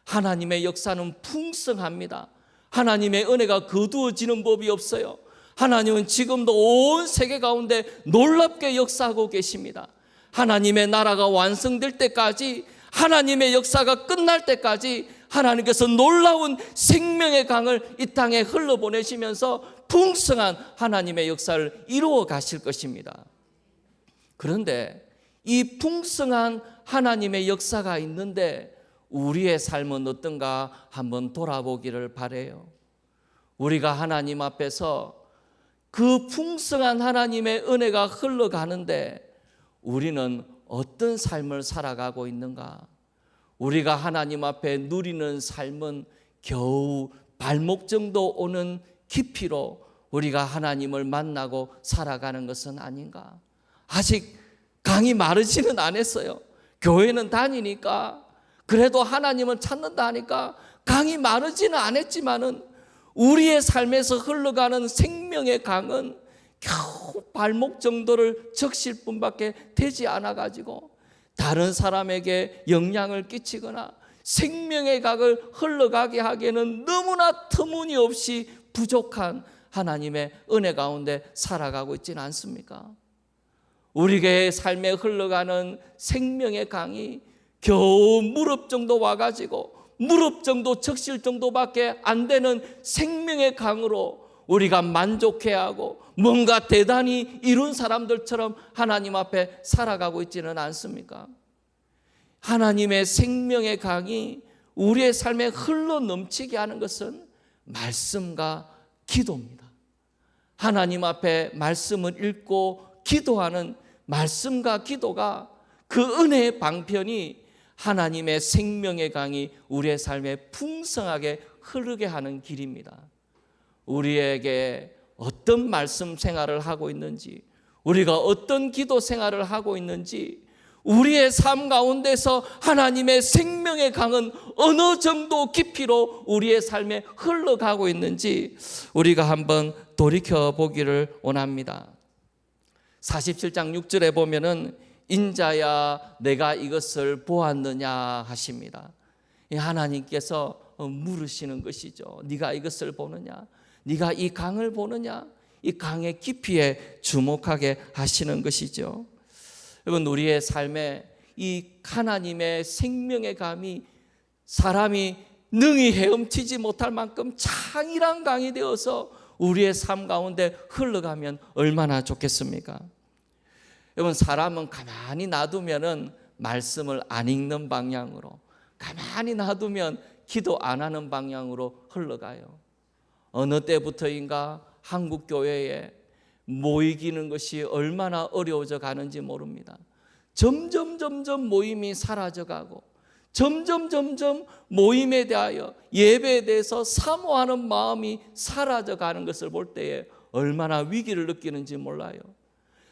하나님의 역사는 풍성합니다. 하나님의 은혜가 거두어지는 법이 없어요. 하나님은 지금도 온 세계 가운데 놀랍게 역사하고 계십니다. 하나님의 나라가 완성될 때까지, 하나님의 역사가 끝날 때까지 하나님께서 놀라운 생명의 강을 이 땅에 흘러보내시면서 풍성한 하나님의 역사를 이루어 가실 것입니다. 그런데 이 풍성한 하나님의 역사가 있는데 우리의 삶은 어떤가 한번 돌아보기를 바라요. 우리가 하나님 앞에서 그 풍성한 하나님의 은혜가 흘러가는데 우리는 어떤 삶을 살아가고 있는가? 우리가 하나님 앞에 누리는 삶은 겨우 발목 정도 오는 깊이로 우리가 하나님을 만나고 살아가는 것은 아닌가? 아직 강이 마르지는 않았어요. 교회는 다니니까, 그래도 하나님을 찾는다 하니까 강이 마르지는 않았지만은 우리의 삶에서 흘러가는 생명의 강은 겨우 발목 정도를 적실 뿐밖에 되지 않아가지고 다른 사람에게 영향을 끼치거나 생명의 강을 흘러가게 하기에는 너무나 터무니없이 부족한 하나님의 은혜 가운데 살아가고 있지는 않습니까? 우리의 삶에 흘러가는 생명의 강이 겨우 무릎 정도 와가지고 무릎 정도 적실 정도밖에 안 되는 생명의 강으로 우리가 만족해하고 뭔가 대단히 이룬 사람들처럼 하나님 앞에 살아가고 있지는 않습니까? 하나님의 생명의 강이 우리의 삶에 흘러 넘치게 하는 것은 말씀과 기도입니다. 하나님 앞에 말씀을 읽고 기도하는 말씀과 기도가, 그 은혜의 방편이 하나님의 생명의 강이 우리의 삶에 풍성하게 흐르게 하는 길입니다. 우리에게 어떤 말씀 생활을 하고 있는지, 우리가 어떤 기도 생활을 하고 있는지, 우리의 삶 가운데서 하나님의 생명의 강은 어느 정도 깊이로 우리의 삶에 흘러가고 있는지 우리가 한번 돌이켜 보기를 원합니다. 47장 6절에 보면은 인자야 내가 이것을 보았느냐 하십니다. 하나님께서 물으시는 것이죠. 네가 이것을 보느냐? 네가 이 강을 보느냐? 이 강의 깊이에 주목하게 하시는 것이죠. 여러분, 우리의 삶에 이 하나님의 생명의 강이 사람이 능히 헤엄치지 못할 만큼 창이란 강이 되어서 우리의 삶 가운데 흘러가면 얼마나 좋겠습니까? 여러분, 사람은 가만히 놔두면은 말씀을 안 읽는 방향으로, 가만히 놔두면 기도 안 하는 방향으로 흘러가요. 어느 때부터인가 한국 교회에 모이기는 것이 얼마나 어려워져 가는지 모릅니다. 점점 모임이 사라져가고 점점 모임에 대하여 예배에 대해서 사모하는 마음이 사라져가는 것을 볼 때에 얼마나 위기를 느끼는지 몰라요.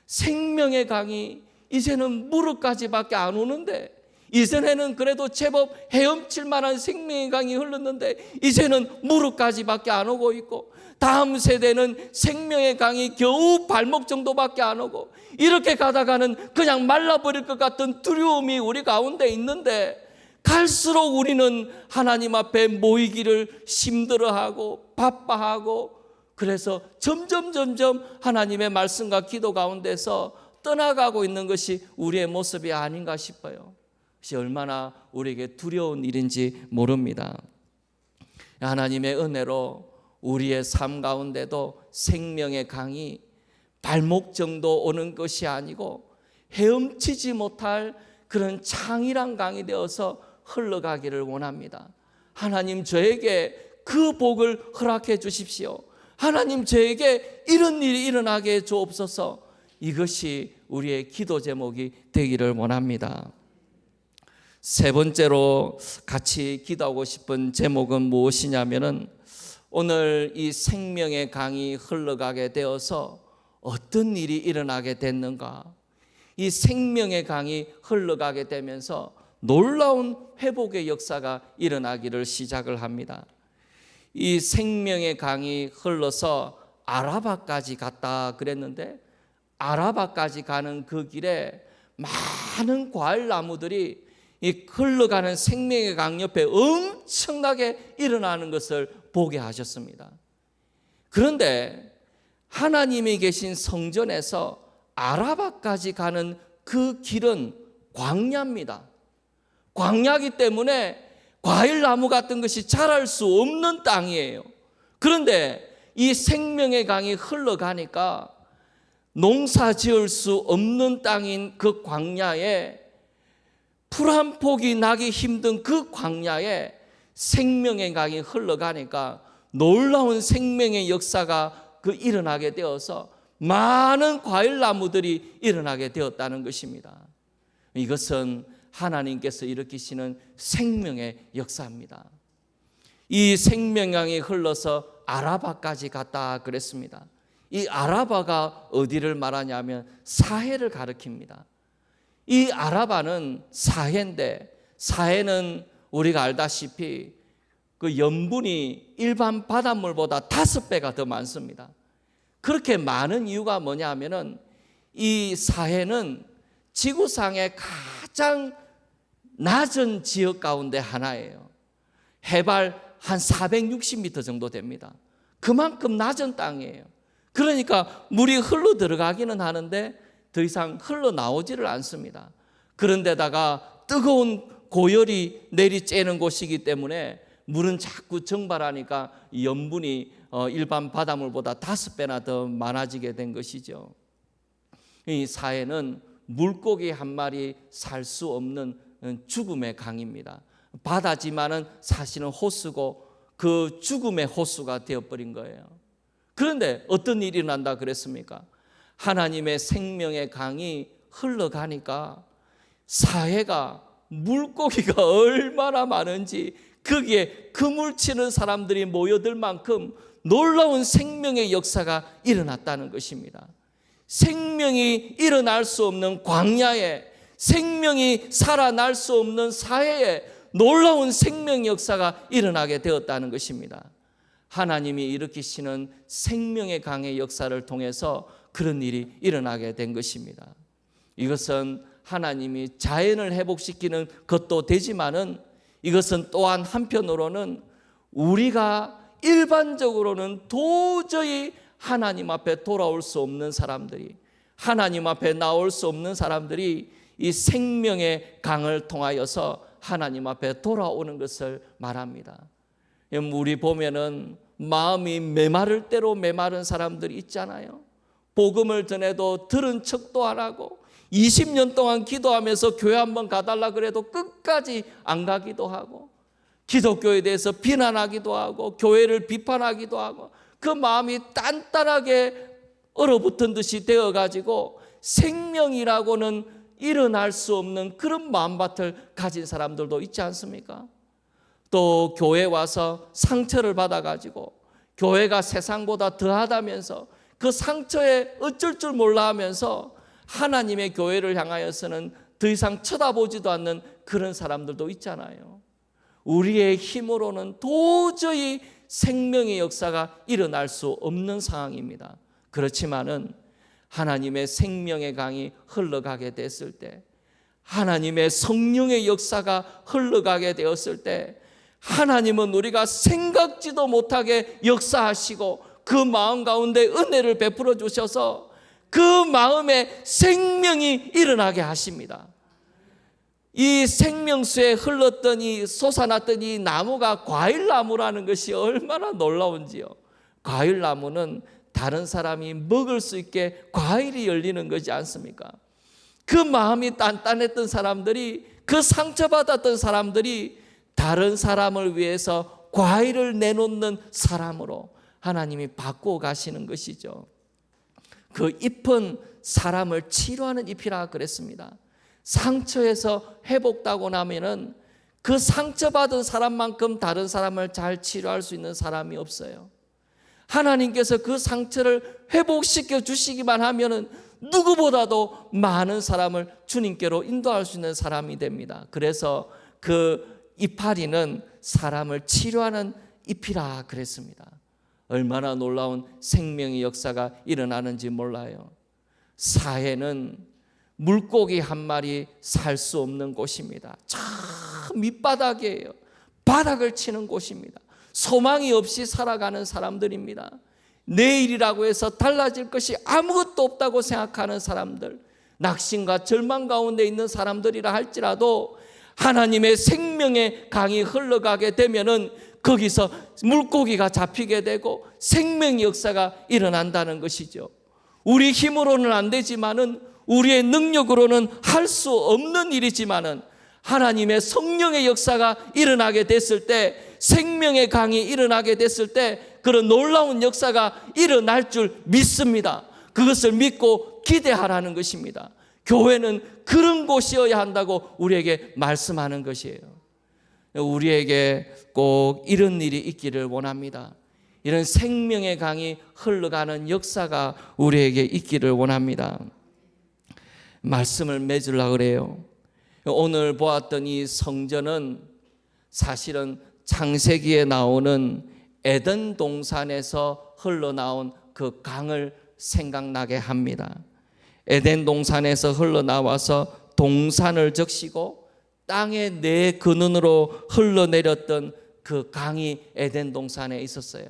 생명의 강이 이제는 무릎까지밖에 안 오는데, 이전에는 그래도 제법 헤엄칠 만한 생명의 강이 흘렀는데 이제는 무릎까지밖에 안 오고 있고, 다음 세대는 생명의 강이 겨우 발목 정도밖에 안 오고, 이렇게 가다가는 그냥 말라버릴 것 같은 두려움이 우리 가운데 있는데, 갈수록 우리는 하나님 앞에 모이기를 힘들어하고 바빠하고, 그래서 점점 하나님의 말씀과 기도 가운데서 떠나가고 있는 것이 우리의 모습이 아닌가 싶어요. 그것이 얼마나 우리에게 두려운 일인지 모릅니다. 하나님의 은혜로 우리의 삶 가운데도 생명의 강이 발목 정도 오는 것이 아니고 헤엄치지 못할 그런 창이란 강이 되어서 흘러가기를 원합니다. 하나님, 저에게 그 복을 허락해 주십시오. 하나님, 저에게 이런 일이 일어나게 해 주옵소서. 이것이 우리의 기도 제목이 되기를 원합니다. 세 번째로 같이 기도하고 싶은 제목은 무엇이냐면은, 오늘 이 생명의 강이 흘러가게 되어서 어떤 일이 일어나게 됐는가? 이 생명의 강이 흘러가게 되면서 놀라운 회복의 역사가 일어나기를 시작을 합니다. 이 생명의 강이 흘러서 아라바까지 갔다 그랬는데, 아라바까지 가는 그 길에 많은 과일나무들이 이 흘러가는 생명의 강 옆에 엄청나게 일어나는 것을 보게 하셨습니다. 그런데 하나님이 계신 성전에서 아라바까지 가는 그 길은 광야입니다. 광야이기 때문에 과일나무 같은 것이 자랄 수 없는 땅이에요. 그런데 이 생명의 강이 흘러가니까 농사 지을 수 없는 땅인 그 광야에, 풀 한 폭이 나기 힘든 그 광야에 생명의 강이 흘러가니까 놀라운 생명의 역사가 일어나게 되어서 많은 과일나무들이 일어나게 되었다는 것입니다. 이것은 하나님께서 일으키시는 생명의 역사입니다. 이 생명강이 흘러서 아라바까지 갔다 그랬습니다. 이 아라바가 어디를 말하냐면 사해를 가리킵니다. 이 아라바는 사해인데, 사해는 우리가 알다시피 그 염분이 일반 바닷물보다 5배가 더 많습니다. 그렇게 많은 이유가 뭐냐 하면은, 이 사해는 지구상의 가장 낮은 지역 가운데 하나예요. 해발 한 460m 정도 됩니다. 그만큼 낮은 땅이에요. 그러니까 물이 흘러 들어가기는 하는데 더 이상 흘러나오지를 않습니다. 그런데다가 뜨거운 고열이 내리쬐는 곳이기 때문에 물은 자꾸 증발하니까 염분이 일반 바닷물보다 5배나 더 많아지게 된 것이죠. 이 사해는 물고기 한 마리 살 수 없는 죽음의 강입니다. 바다지만은 사실은 호수고 그 죽음의 호수가 되어버린 거예요. 그런데 어떤 일이 일어난다 그랬습니까? 하나님의 생명의 강이 흘러가니까 사해가 물고기가 얼마나 많은지 거기에 그물 치는 사람들이 모여들 만큼 놀라운 생명의 역사가 일어났다는 것입니다. 생명이 일어날 수 없는 광야에 생명이 살아날 수 없는 사회에 놀라운 생명 역사가 일어나게 되었다는 것입니다. 하나님이 일으키시는 생명의 강의 역사를 통해서 그런 일이 일어나게 된 것입니다. 이것은 하나님이 자연을 회복시키는 것도 되지만은 이것은 또한 한편으로는 우리가 일반적으로는 도저히 하나님 앞에 돌아올 수 없는 사람들이, 하나님 앞에 나올 수 없는 사람들이 이 생명의 강을 통하여서 하나님 앞에 돌아오는 것을 말합니다. 우리 보면은 마음이 메마를 대로 메마른 사람들이 있잖아요. 복음을 전해도 들은 척도 안 하고 20년 동안 기도하면서 교회 한번 가달라 그래도 끝까지 안 가기도 하고, 기독교에 대해서 비난하기도 하고 교회를 비판하기도 하고, 그 마음이 단단하게 얼어붙은 듯이 되어가지고 생명이라고는 일어날 수 없는 그런 마음밭을 가진 사람들도 있지 않습니까? 또 교회 와서 상처를 받아가지고 교회가 세상보다 더하다면서 그 상처에 어쩔 줄 몰라 하면서 하나님의 교회를 향하여서는 더 이상 쳐다보지도 않는 그런 사람들도 있잖아요. 우리의 힘으로는 도저히 생명의 역사가 일어날 수 없는 상황입니다. 그렇지만은 하나님의 생명의 강이 흘러가게 됐을 때, 하나님의 성령의 역사가 흘러가게 되었을 때, 하나님은 우리가 생각지도 못하게 역사하시고 그 마음 가운데 은혜를 베풀어 주셔서 그 마음에 생명이 일어나게 하십니다. 이 생명수에 흘렀던 이 솟아났던 이 나무가 과일나무라는 것이 얼마나 놀라운지요. 과일나무는 다른 사람이 먹을 수 있게 과일이 열리는 거지 않습니까? 그 마음이 단단했던 사람들이, 그 상처받았던 사람들이 다른 사람을 위해서 과일을 내놓는 사람으로 하나님이 바꾸어 가시는 것이죠. 그 잎은 사람을 치료하는 잎이라 그랬습니다. 상처에서 회복되고 나면은 그 상처받은 사람만큼 다른 사람을 잘 치료할 수 있는 사람이 없어요. 하나님께서 그 상처를 회복시켜 주시기만 하면은 누구보다도 많은 사람을 주님께로 인도할 수 있는 사람이 됩니다. 그래서 그 이파리는 사람을 치료하는 잎이라 그랬습니다. 얼마나 놀라운 생명의 역사가 일어나는지 몰라요. 사회는 물고기 한 마리 살 수 없는 곳입니다. 저 밑바닥이에요. 바닥을 치는 곳입니다. 소망이 없이 살아가는 사람들입니다. 내일이라고 해서 달라질 것이 아무것도 없다고 생각하는 사람들, 낙심과 절망 가운데 있는 사람들이라 할지라도 하나님의 생명의 강이 흘러가게 되면은 거기서 물고기가 잡히게 되고 생명의 역사가 일어난다는 것이죠. 우리 힘으로는 안 되지만은, 우리의 능력으로는 할 수 없는 일이지만은 하나님의 성령의 역사가 일어나게 됐을 때, 생명의 강이 일어나게 됐을 때 그런 놀라운 역사가 일어날 줄 믿습니다. 그것을 믿고 기대하라는 것입니다. 교회는 그런 곳이어야 한다고 우리에게 말씀하는 것이에요. 우리에게 꼭 이런 일이 있기를 원합니다. 이런 생명의 강이 흘러가는 역사가 우리에게 있기를 원합니다. 말씀을 맺으려고 그래요. 오늘 보았던 이 성전은 사실은 창세기에 나오는 에덴 동산에서 흘러나온 그 강을 생각나게 합니다. 에덴 동산에서 흘러나와서 동산을 적시고 땅의 네 근원으로 흘러내렸던 그 강이 에덴 동산에 있었어요.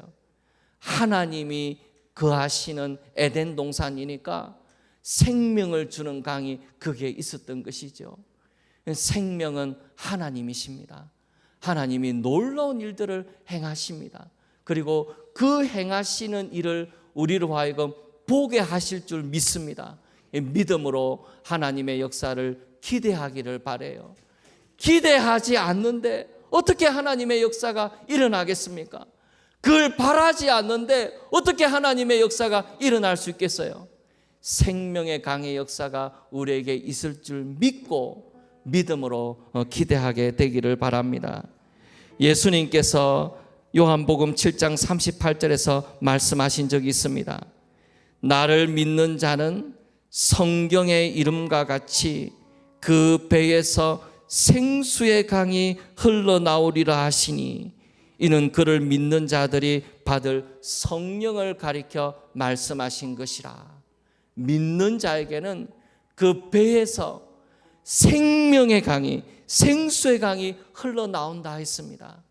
하나님이 거하시는 에덴 동산이니까 생명을 주는 강이 거기에 있었던 것이죠. 생명은 하나님이십니다. 하나님이 놀라운 일들을 행하십니다. 그리고 그 행하시는 일을 우리로 하여금 보게 하실 줄 믿습니다. 믿음으로 하나님의 역사를 기대하기를 바라요. 기대하지 않는데 어떻게 하나님의 역사가 일어나겠습니까? 그걸 바라지 않는데 어떻게 하나님의 역사가 일어날 수 있겠어요? 생명의 강의 역사가 우리에게 있을 줄 믿고 믿음으로 기대하게 되기를 바랍니다. 예수님께서 요한복음 7장 38절에서 말씀하신 적이 있습니다. 나를 믿는 자는 성경의 이름과 같이 그 배에서 생수의 강이 흘러나오리라 하시니 이는 그를 믿는 자들이 받을 성령을 가리켜 말씀하신 것이라. 믿는 자에게는 그 배에서 생명의 강이, 생수의 강이 흘러나온다 했습니다.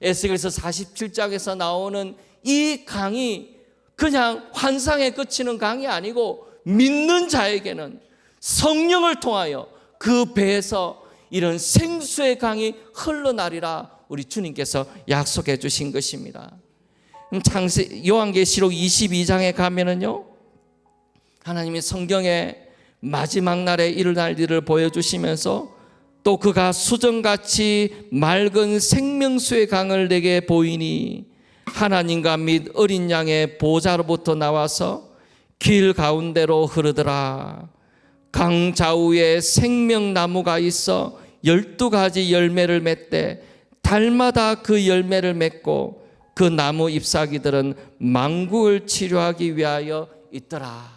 에스겔서 47장에서 나오는 이 강이 그냥 환상에 그치는 강이 아니고 믿는 자에게는 성령을 통하여 그 배에서 이런 생수의 강이 흘러나리라 우리 주님께서 약속해 주신 것입니다. 요한계시록 22장에 가면은요, 하나님이 성경에 마지막 날에 일어날 일을 보여주시면서 또 그가 수정같이 맑은 생명수의 강을 내게 보이니 하나님과 및 어린 양의 보좌로부터 나와서 길 가운데로 흐르더라. 강 좌우에 생명나무가 있어 12가지 열매를 맺되 달마다 그 열매를 맺고 그 나무 잎사귀들은 만국을 치료하기 위하여 있더라.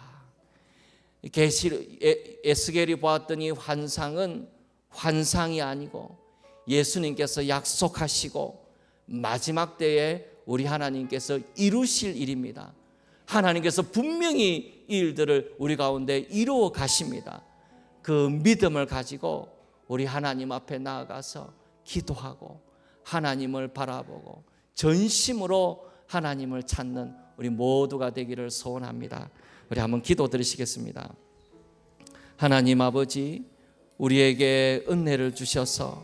에스겔이 보았더니 환상은 환상이 아니고 예수님께서 약속하시고 마지막 때에 우리 하나님께서 이루실 일입니다. 하나님께서 분명히 이 일들을 우리 가운데 이루어 가십니다. 그 믿음을 가지고 우리 하나님 앞에 나아가서 기도하고 하나님을 바라보고 전심으로 하나님을 찾는 우리 모두가 되기를 소원합니다. 우리 한번 기도 드리시겠습니다. 하나님 아버지, 우리에게 은혜를 주셔서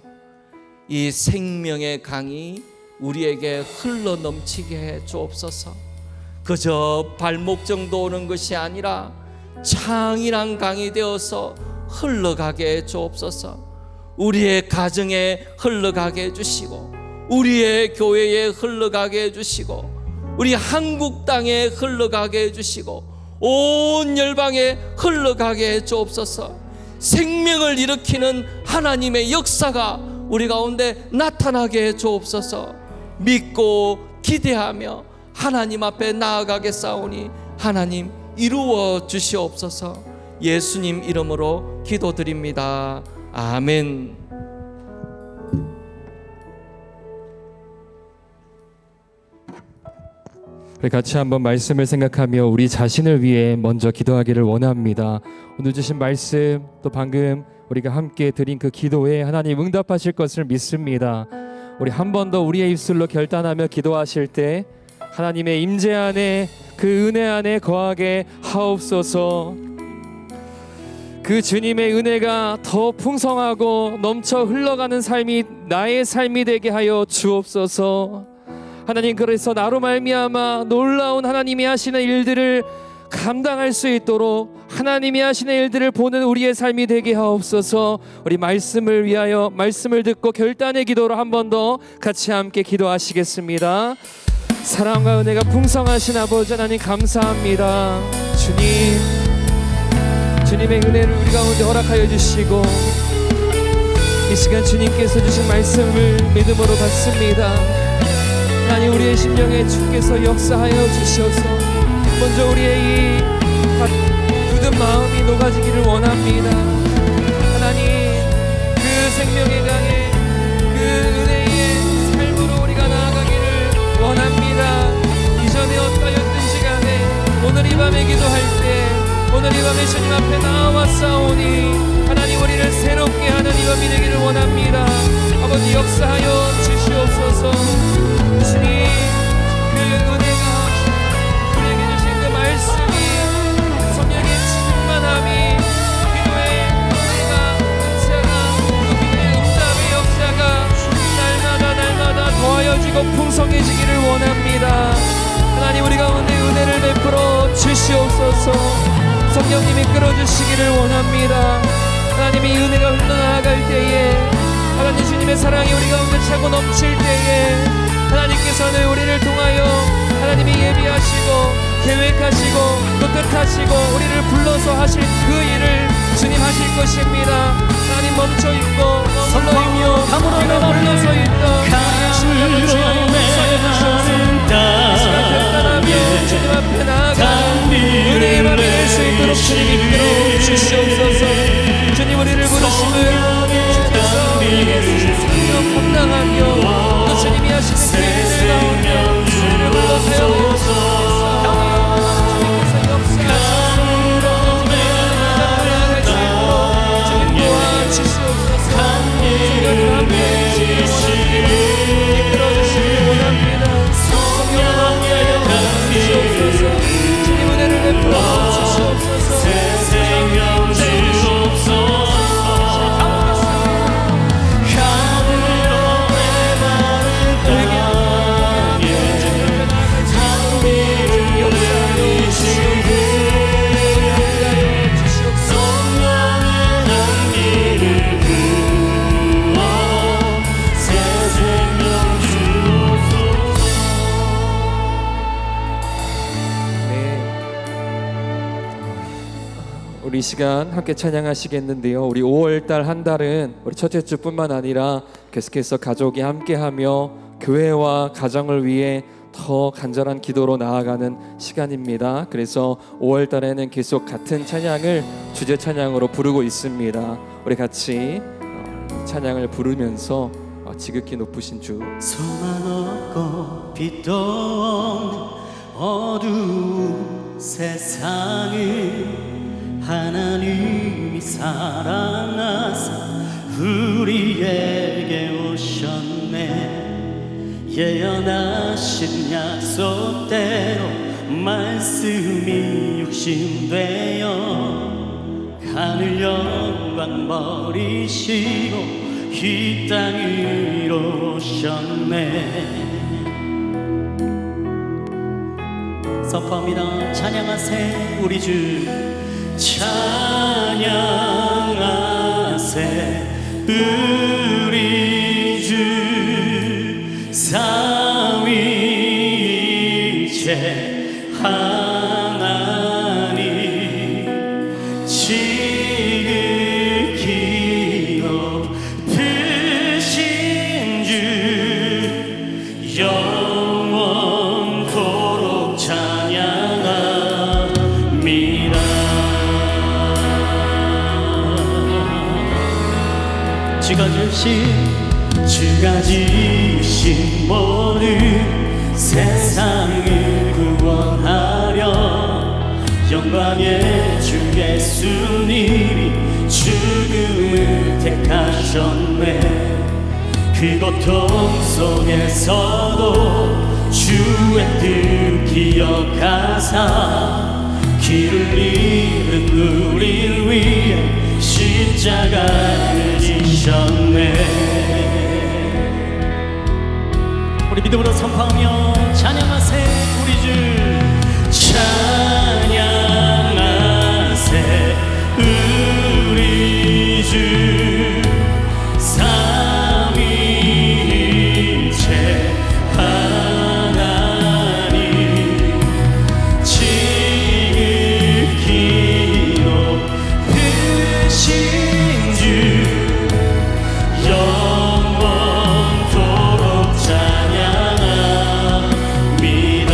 이 생명의 강이 우리에게 흘러 넘치게 해 주옵소서. 그저 발목 정도 오는 것이 아니라 창이란 강이 되어서 흘러가게 해 주옵소서. 우리의 가정에 흘러가게 해주시고 우리의 교회에 흘러가게 해주시고 우리 한국 땅에 흘러가게 해주시고 온 열방에 흘러가게 해주옵소서. 생명을 일으키는 하나님의 역사가 우리 가운데 나타나게 해주옵소서. 믿고 기대하며 하나님 앞에 나아가겠사오니 하나님 이루어 주시옵소서. 예수님 이름으로 기도드립니다. 아멘. 우리 같이 한번 말씀을 생각하며 우리 자신을 위해 먼저 기도하기를 원합니다. 오늘 주신 말씀 또 방금 우리가 함께 드린 그 기도에 하나님 응답하실 것을 믿습니다. 우리 한 번 더 우리의 입술로 결단하며 기도하실 때 하나님의 임재 안에 그 은혜 안에 거하게 하옵소서. 그 주님의 은혜가 더 풍성하고 넘쳐 흘러가는 삶이 나의 삶이 되게 하여 주옵소서. 하나님, 그래서 나로 말미암아 놀라운 하나님이 하시는 일들을 감당할 수 있도록 하나님이 하시는 일들을 보는 우리의 삶이 되게 하옵소서. 우리 말씀을 위하여 말씀을 듣고 결단의 기도로 한 번 더 같이 함께 기도하시겠습니다. 사랑과 은혜가 풍성하신 아버지 하나님 감사합니다. 주님의 은혜를 우리 가운데 허락하여 주시고 이 시간 주님께서 주신 말씀을 믿음으로 받습니다. 하나님, 우리의 심령에 주께서 역사하여 주셔서 먼저 우리의 이 굳은 마음이 녹아지기를 원합니다. 하나님, 그 생명의 강에 그 은혜의 삶으로 우리가 나아가기를 원합니다. 이전에 엇갈렸던 시간에 오늘 이 밤에 기도할 때 오늘 이 밤에 주님 앞에 나와싸우니 하나님 우리를 새롭게 하는 이 밤이 되기를 원합니다. 아버지, 역사하여 주시옵소서. 주님, 그 은혜가 우리에게 주신 그 말씀이 성령의 충만함이 기도의 은혜가 은사가 그 기도의 응답의 역사가 날마다 더하여지고 풍성해지기를 원합니다. 하나님, 우리 가운데 은혜를 베풀어 주시옵소서. 성령님이 끌어주시기를 원합니다. 하나님이 은혜가 흘러나갈 때에 하나님 주님의 사랑이 우리 가운데 차고 넘칠 때에 하나님께서는 우리를 통하여 하나님이 예비하시고 계획하시고 또 뜻하시고 우리를 불러서 하실 그 일을 주님 하실 것입니다. 하나님, 멈춰있고 머물러있고 우리가 불러서 있던 심령을 주여 역사해 주시옵소서. 이 시간 결단하며 주님 앞에 나아가 은혜의 밤이 될 수 있도록 주님 이끌어 주시옵소서. 주님, 우리를 부르시며 우리 이 시간 함께 찬양하시겠는데요. 우리 5월달 한 달은 우리 첫째 주뿐만 아니라 계속해서 가족이 함께하며 교회와 가정을 위해 더 간절한 기도로 나아가는 시간입니다. 그래서 5월달에는 계속 같은 찬양을 주제 찬양으로 부르고 있습니다. 우리 같이 찬양을 부르면서 지극히 높으신 주, 소망 없고 빛도 없는 어두운 세상을 하나님이 사랑하사 우리에게 오셨네. 예언하신 약속대로 말씀이 육신되어 하늘 영광 버리시고 이 땅으로 오셨네. 선포합니다. 찬양하세 우리 주, 찬양하세 우리 주, 삼위일체 하나님 지극히 높으신 주, 영원토록 찬양합니다. 주가 지으신 모든 세상을 구원하려 영광의 주 예수님이 죽음을 택하셨네. 그 고통 속에서도 주의 뜻 기억하사 길을 잃은 우리를 위해 십자가를 지셨네. 우리 믿음으로 선포하며 찬양하세 우리 주, 찬양하세 우리 주, 삼위일체 하나님 지극히 높으신 주, 영원토록 찬양합니다.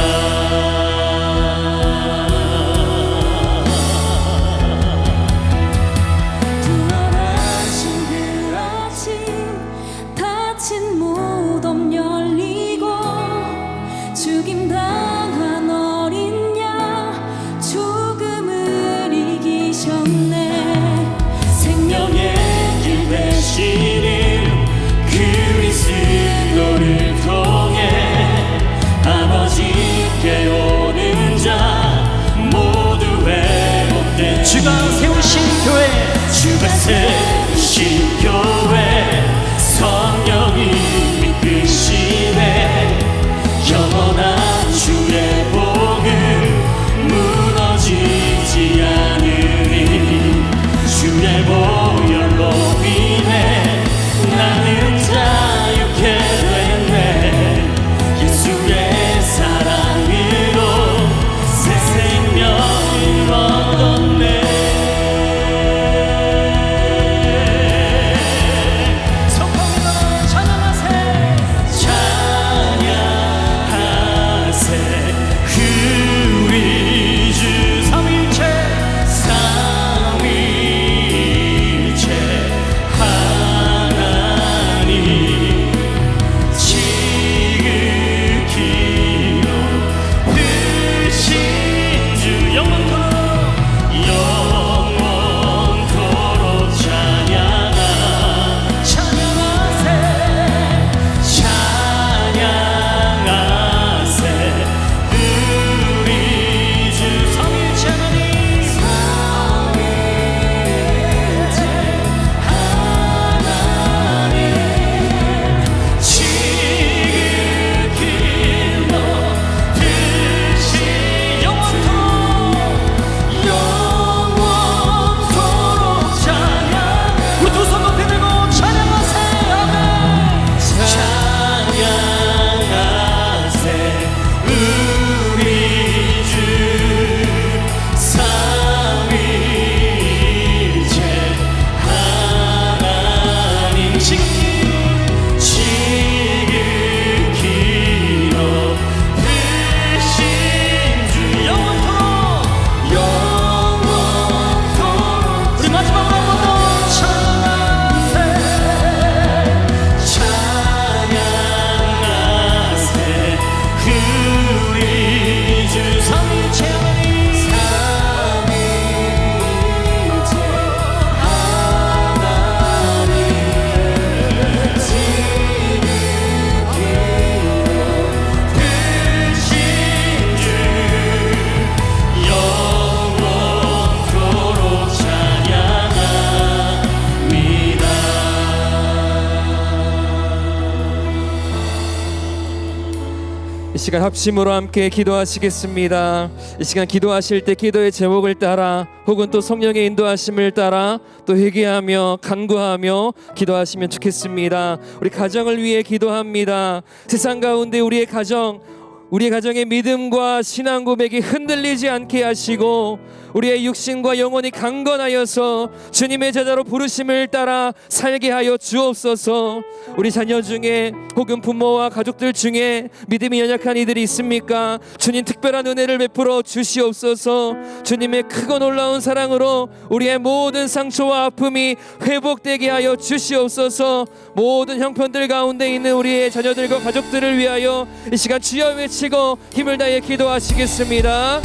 이 시간 합심으로 함께 기도하시겠습니다. 이 시간 기도하실 때 기도의 제목을 따라 혹은 또 성령의 인도하심을 따라 또 회개하며 간구하며 기도하시면 좋겠습니다. 우리 가정을 위해 기도합니다. 세상 가운데 우리의 가정의 믿음과 신앙 고백이 흔들리지 않게 하시고 우리의 육신과 영혼이 강건하여서 주님의 제자로 부르심을 따라 살게 하여 주옵소서. 우리 자녀 중에 혹은 부모와 가족들 중에 믿음이 연약한 이들이 있습니까? 주님 특별한 은혜를 베풀어 주시옵소서. 주님의 크고 놀라운 사랑으로 우리의 모든 상처와 아픔이 회복되게 하여 주시옵소서. 모든 형편들 가운데 있는 우리의 자녀들과 가족들을 위하여 이 시간 주여 외치고 힘을 다해 기도하시겠습니다.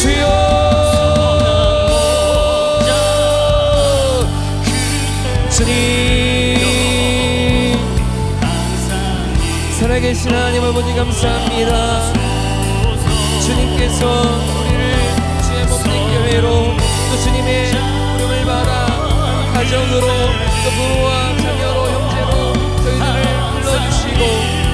주여, 주님, 살아계신 하나님 아버지 감사합니다. 주님께서 우리를 주의 몸된 교회로 또 주님의 부름을 받아 가정으로 또 부모와 자녀로 형제로 저희들을 불러주시고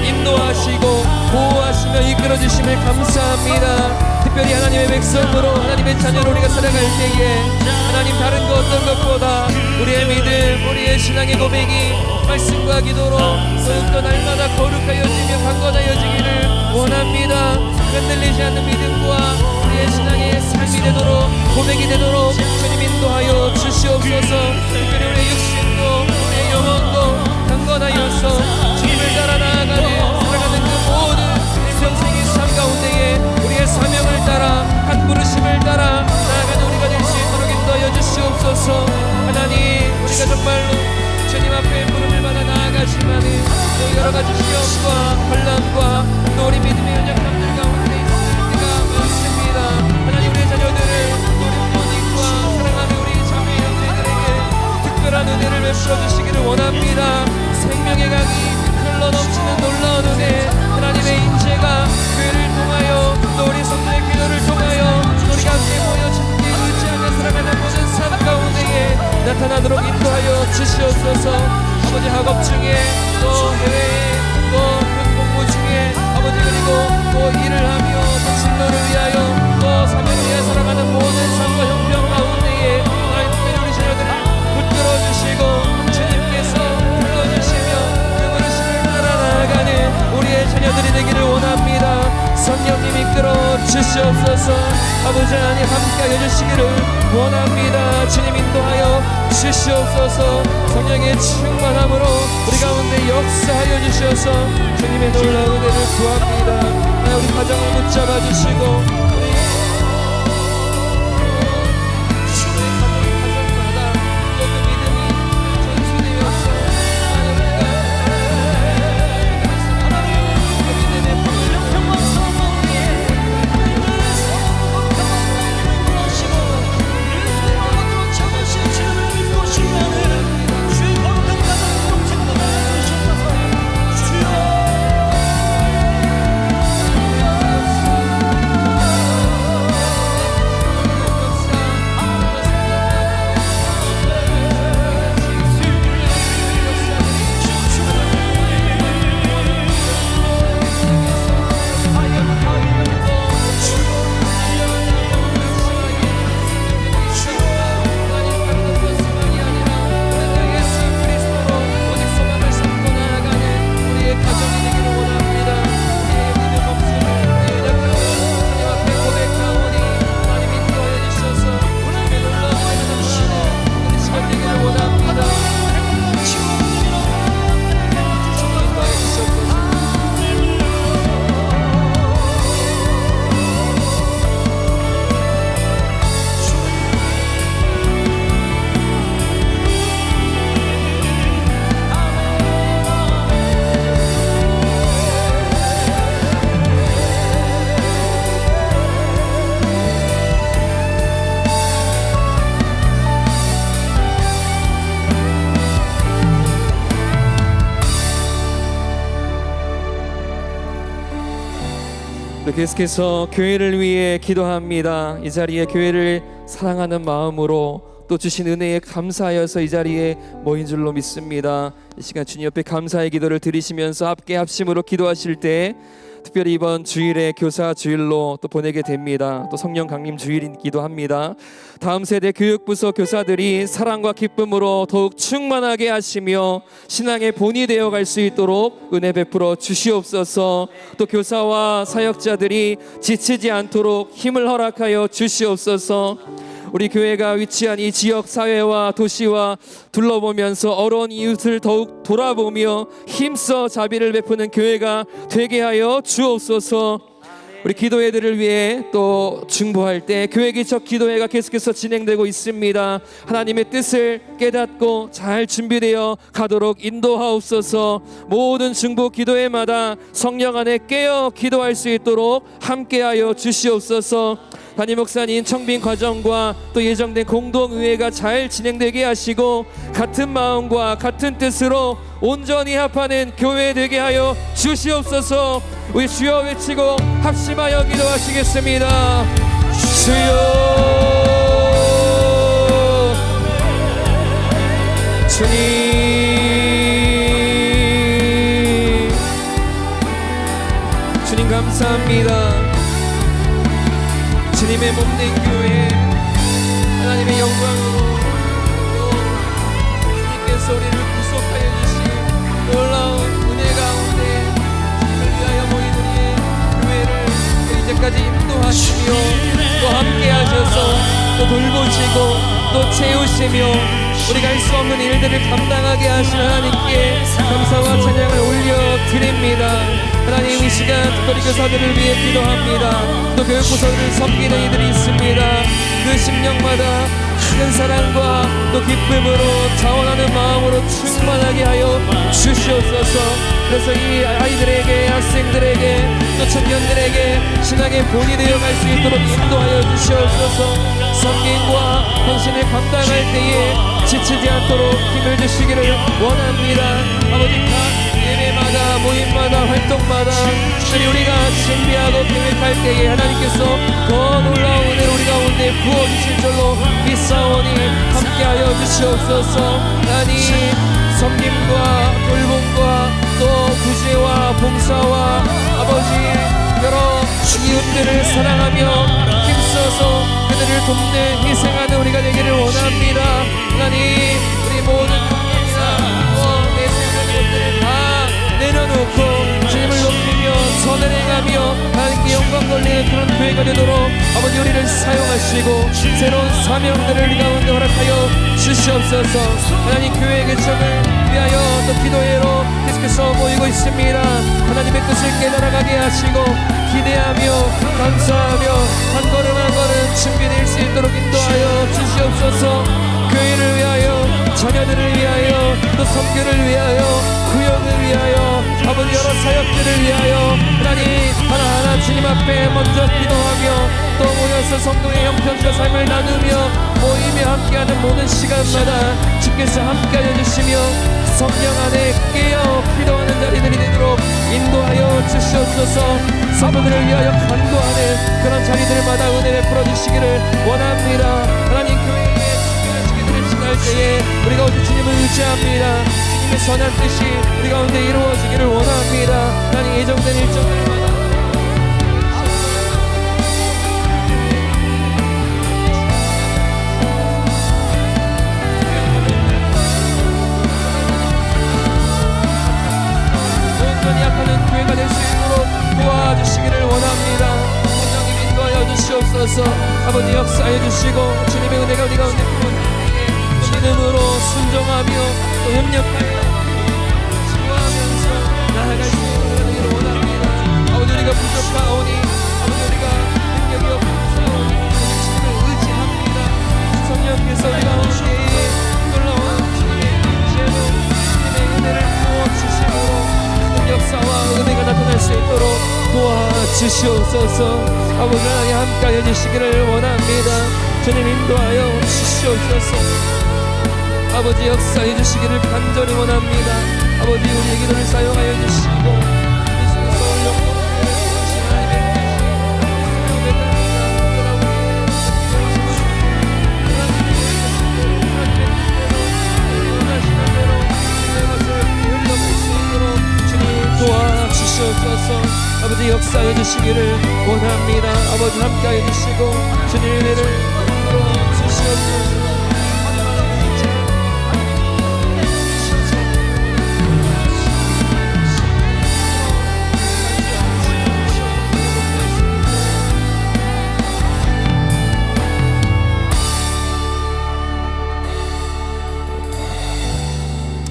인도하시고 보호하시며 이끌어주심을 감사합니다. 특별히 하나님의 백성으로 하나님의 자녀로 우리가 살아갈 때에 하나님 다른 것 어떤 것보다 우리의 믿음 우리의 신앙의 고백이 말씀과 기도로 더욱더 날마다 거룩하여지며 강건하여지기를 원합니다. 흔들리지 않는 믿음과 우리의 신앙의 삶이 되도록 고백이 되도록 주님 인도하여 주시옵소서. 특별히 우리의 육신도 우리의 영혼도 강건하여서 주님을 따라 나아가는 살아가는 그 모든 평생의 삶 가운데에 우리의 사명을 따라 한 부르심을 따라 나아가는 우리가 될 수 있도록 인도하여 주시옵소서. 하나님 우리가 정말로 주님 앞에 부름을 받아 나아가지만은 또 여러 가지 시험과 환난과 또 우리 믿음의 연약함들 가운데 있을 때가 많습니다. 하나님 우리의 자녀들을 우리 부모님과 사랑하는 우리 자매 형제들에게 특별한 은혜를 베풀어 주시기를 원합니다. 생명의 강이 흘러넘치는 놀라운 은혜 하나님의 인재가 교회를 통하여 또 우리 성도의 기도를 통하여 우리가 함께 모여 주님께 의지하며 살아가는 모든 삶 가운데에 나타나도록 인도하여 주시옵소서. 아버지 학업 중에 또 해외에 또 공부 중에 아버지 그리고 또 일을 하며 또 진로를 위하여 또 사명을 위해 살아가는 모든 삶과 형편 가운데에 하나님 특별히 우리 자녀들을 붙들어 주시고 주님께서 불러주시며 그 부르심을 따라 나아가는 우리의 자녀들이 되기를 원합니다. 성령님 이끌어 주시옵소서. 아버지 하나님 함께하여 주시기를 원합니다. 주님 인도하여 주시옵소서. 성령의 충만함으로 우리 가운데 역사하여 주셔서 주님의 놀라운 은혜를 구합니다. 우리 가정을 붙잡아 주시고 우리 가정마다 또 그 믿음이 전수되어서 계속해서 교회를 위해 기도합니다. 이 자리에 교회를 사랑하는 마음으로 또 주신 은혜에 감사하여서 이 자리에 모인 줄로 믿습니다. 이 시간 주님 옆에 감사의 기도를 드리시면서 함께 합심으로 기도하실 때 특별히 이번 주일에 교사 주일로 또 보내게 됩니다. 또 성령 강림 주일이기도 합니다. 다음 세대 교육부서 교사들이 사랑과 기쁨으로 더욱 충만하게 하시며 신앙의 본이 되어 갈 수 있도록 은혜 베풀어 주시옵소서. 또 교사와 사역자들이 지치지 않도록 힘을 허락하여 주시옵소서. 우리 교회가 위치한 이 지역 사회와 도시와 둘러보면서 어려운 이웃을 더욱 돌아보며 힘써 자비를 베푸는 교회가 되게 하여 주옵소서. 우리 기도회들을 위해 또 중보할 때 교회 기적 기도회가 계속해서 진행되고 있습니다. 하나님의 뜻을 깨닫고 잘 준비되어 가도록 인도하옵소서. 모든 중보 기도회마다 성령 안에 깨어 기도할 수 있도록 함께하여 주시옵소서. 담임 목사님 청빙 과정과 또 예정된 공동의회가 잘 진행되게 하시고 같은 마음과 같은 뜻으로 온전히 합하는 교회 되게 하여 주시옵소서. 우리 주여 외치고 합심하여 기도하시겠습니다. 주여, 주님 감사합니다. 주님의 몸된 교회 하나님의 영광으로 또 주님께서 우리를 구속하여 주신 놀라운 은혜 가운데 주님을 위하여 모인 우리의 교회를 이제까지 인도하시며 또 함께 하셔서 또 돌보시고 또 채우시며 우리가 할 수 없는 일들을 감당하게 하신 하나님께 감사와 찬양을 올려드립니다. 하나님 이 시간 특별히 교사들을 위해 기도합니다. 또 교육부서를 섬기는 이들이 있습니다. 그 심령마다 큰 사랑과 또 기쁨으로 자원하는 마음으로 충만하게 하여 주시옵소서. 그래서 이 아이들에게 학생들에게 또 청년들에게 신앙의 본이 되어 갈 수 있도록 인도하여 주시옵소서. 섬김과 헌신을 감당할 때에 지치지 않도록 힘을 주시기를 원합니다. 아버지 각 예배마다 모임마다 활동마다 우리가 준비하고 계획할 때에 하나님께서 더 놀라운 은혜를 우리 가운데 부어주실 줄로 믿사오니 함께하여 주시옵소서. 하나님 섬김과 돌봄과 또 구제와 봉사와 아버지 여러 이웃들을 사랑하며 힘써서 그들을 돕는 희생하는 우리가 되기를 원합니다. 하나님 우리 모든 내세우는 것들을 다 내려놓고 주님을 높이며 선을 행하며 하나님께 영광 돌리는 그런 교회가 되도록 아버지 우리를 사용하시고 새로운 사명들을 우리 가운데 허락하여 주시옵소서. 하나님 교회의 개척을 위하여 또 기도회로 계속해서 모이고 있습니다. 하나님의 뜻을 깨달아가게 하시고 기대하며 감사하며 한 걸음 한 걸음 준비될 수 있도록 인도하여 주시옵소서. 교회를 위하여 자녀들을 위하여 또 선교를 위하여 구역을 위하여 아버지 여러 사역들을 위하여 하나님 하나하나 주님 앞에 먼저 기도하며 또 모여서 성도의 형편과 삶을 나누며 모이며 함께하는 모든 시간마다 주께서 함께하여 주시며 성령 안에 깨어 기도하는 자리들이 되도록 인도하여 주시옵소서. 사도들을 위하여 간구하는 그런 자리들마다 은혜를 풀어주시기를 원합니다. 하나님 교회에 준비하시기를 지날 때에 우리가 오직 주님을 의지합니다. 주님의 선한 뜻이 우리 가운데 이루어지기를 원합니다. 하나님 예정된 일정들마다 약하는 교회가 될 수 있도록 도와주시기를 원합니다. 성령님 인도하여 주시옵소서. 아버지 역사해 주시고 주님의 은혜가 우리 가운데 부어지게 믿음으로 순종하며 또 협력하여 지도하면서 나아갈 수 있기를 원합니다. 아버지 우리가 부족하오니 아버지 우리가 능력이 없사오니 주님을 의지합니다. 성령께서 우리 가운데 놀라운 주님의 지혜로 주님의 은혜를 부어주시므로 역사와 은혜가 나타날 수 있도록 도와주시옵소서. 아버지 하나님 함께하여 주시기를 원합니다. 주님 인도하여 주시옵소서. 아버지 역사해 주시기를 간절히 원합니다. 아버지 우리의 기도를 사용하여 주시고 회복의 역사해 주시기를 원합니다. 아버지 함께하여 주시고 주님의 은혜를 풀어 주시옵소서.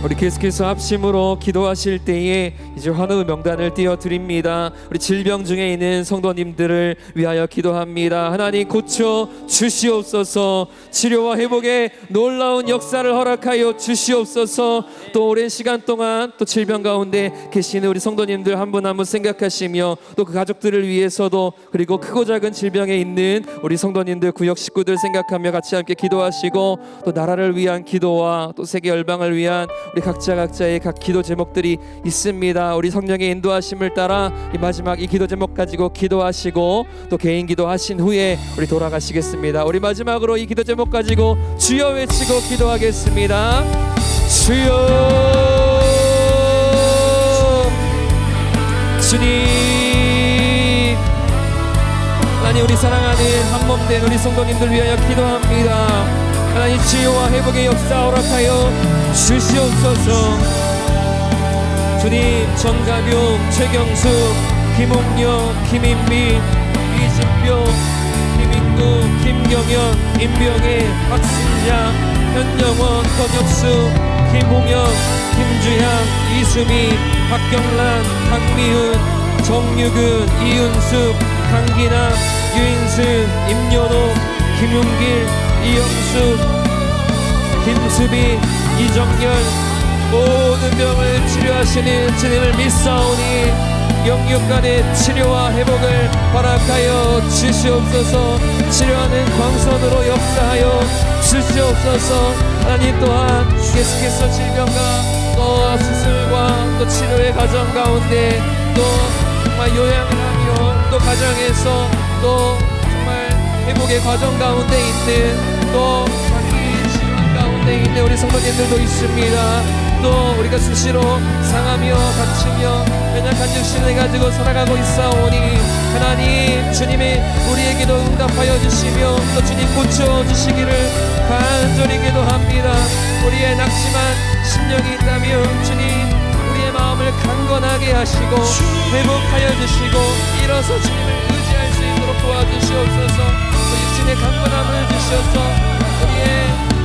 우리 계속해서 합심으로 기도하실 때에 이제 환호의 명단을 띄워드립니다. 우리 질병 중에 있는 성도님들을 위하여 기도합니다. 하나님 고쳐 주시옵소서. 치료와 회복의 놀라운 역사를 허락하여 주시옵소서. 또 오랜 시간 동안 또 질병 가운데 계시는 우리 성도님들 한 분 한 분 생각하시며 또 그 가족들을 위해서도 그리고 크고 작은 질병에 있는 우리 성도님들 구역 식구들 생각하며 같이 함께 기도하시고 또 나라를 위한 기도와 또 세계 열방을 위한 우리 각자의 각 기도 제목들이 있습니다. 우리 성령의 인도하심을 따라 이 마지막 이 기도 제목 가지고 기도하시고 또 개인 기도하신 후에 우리 돌아가시겠습니다. 우리 마지막으로 이 기도 제목 가지고 주여 외치고 기도하겠습니다. 주여, 주님, 하나님 우리 사랑하는 한몸된 우리 성도님들 위하여 기도합니다. 하나님 치유와 회복의 역사 허락하여 주시옵소서. 주님 정가병, 최경수, 김홍영, 김인미, 이진표, 김인구, 김경현, 임병혜, 박승장, 현영원, 권혁수, 김홍영, 김주향, 이수미, 박경란, 강미훈, 정유근, 이윤숙, 강기남, 유인승, 임연호, 김용길, 이영수, 김수비, 이정열, 모든 병을 치료하시는 주님을 믿사오니 영육간의 치료와 회복을 허락하여 주시옵소서. 치료하는 광선으로 역사하여 주시옵소서. 하나님 또한 계속해서 질병과 또 수술과 또 치료의 과정 가운데 또 정말 요양을 하며 또 가정에서 또 정말 회복의 과정 가운데 있는 또 자기 질환 가운데 있는 우리 성도님들도 있습니다. 또 우리가 수시로 상하며 다치며 연약한 육신을 가지고 살아가고 있사오니 하나님 주님이 우리에게도 응답하여 주시며 또 주님 고쳐주시기를 간절히 기도합니다. 우리의 낙심한 심령이 있다면 주님 우리의 마음을 강건하게 하시고 회복하여 주시고 일어서 주님을 의지할 수 있도록 도와주시옵소서. 또 육신의 강건함을 주셔서 우리의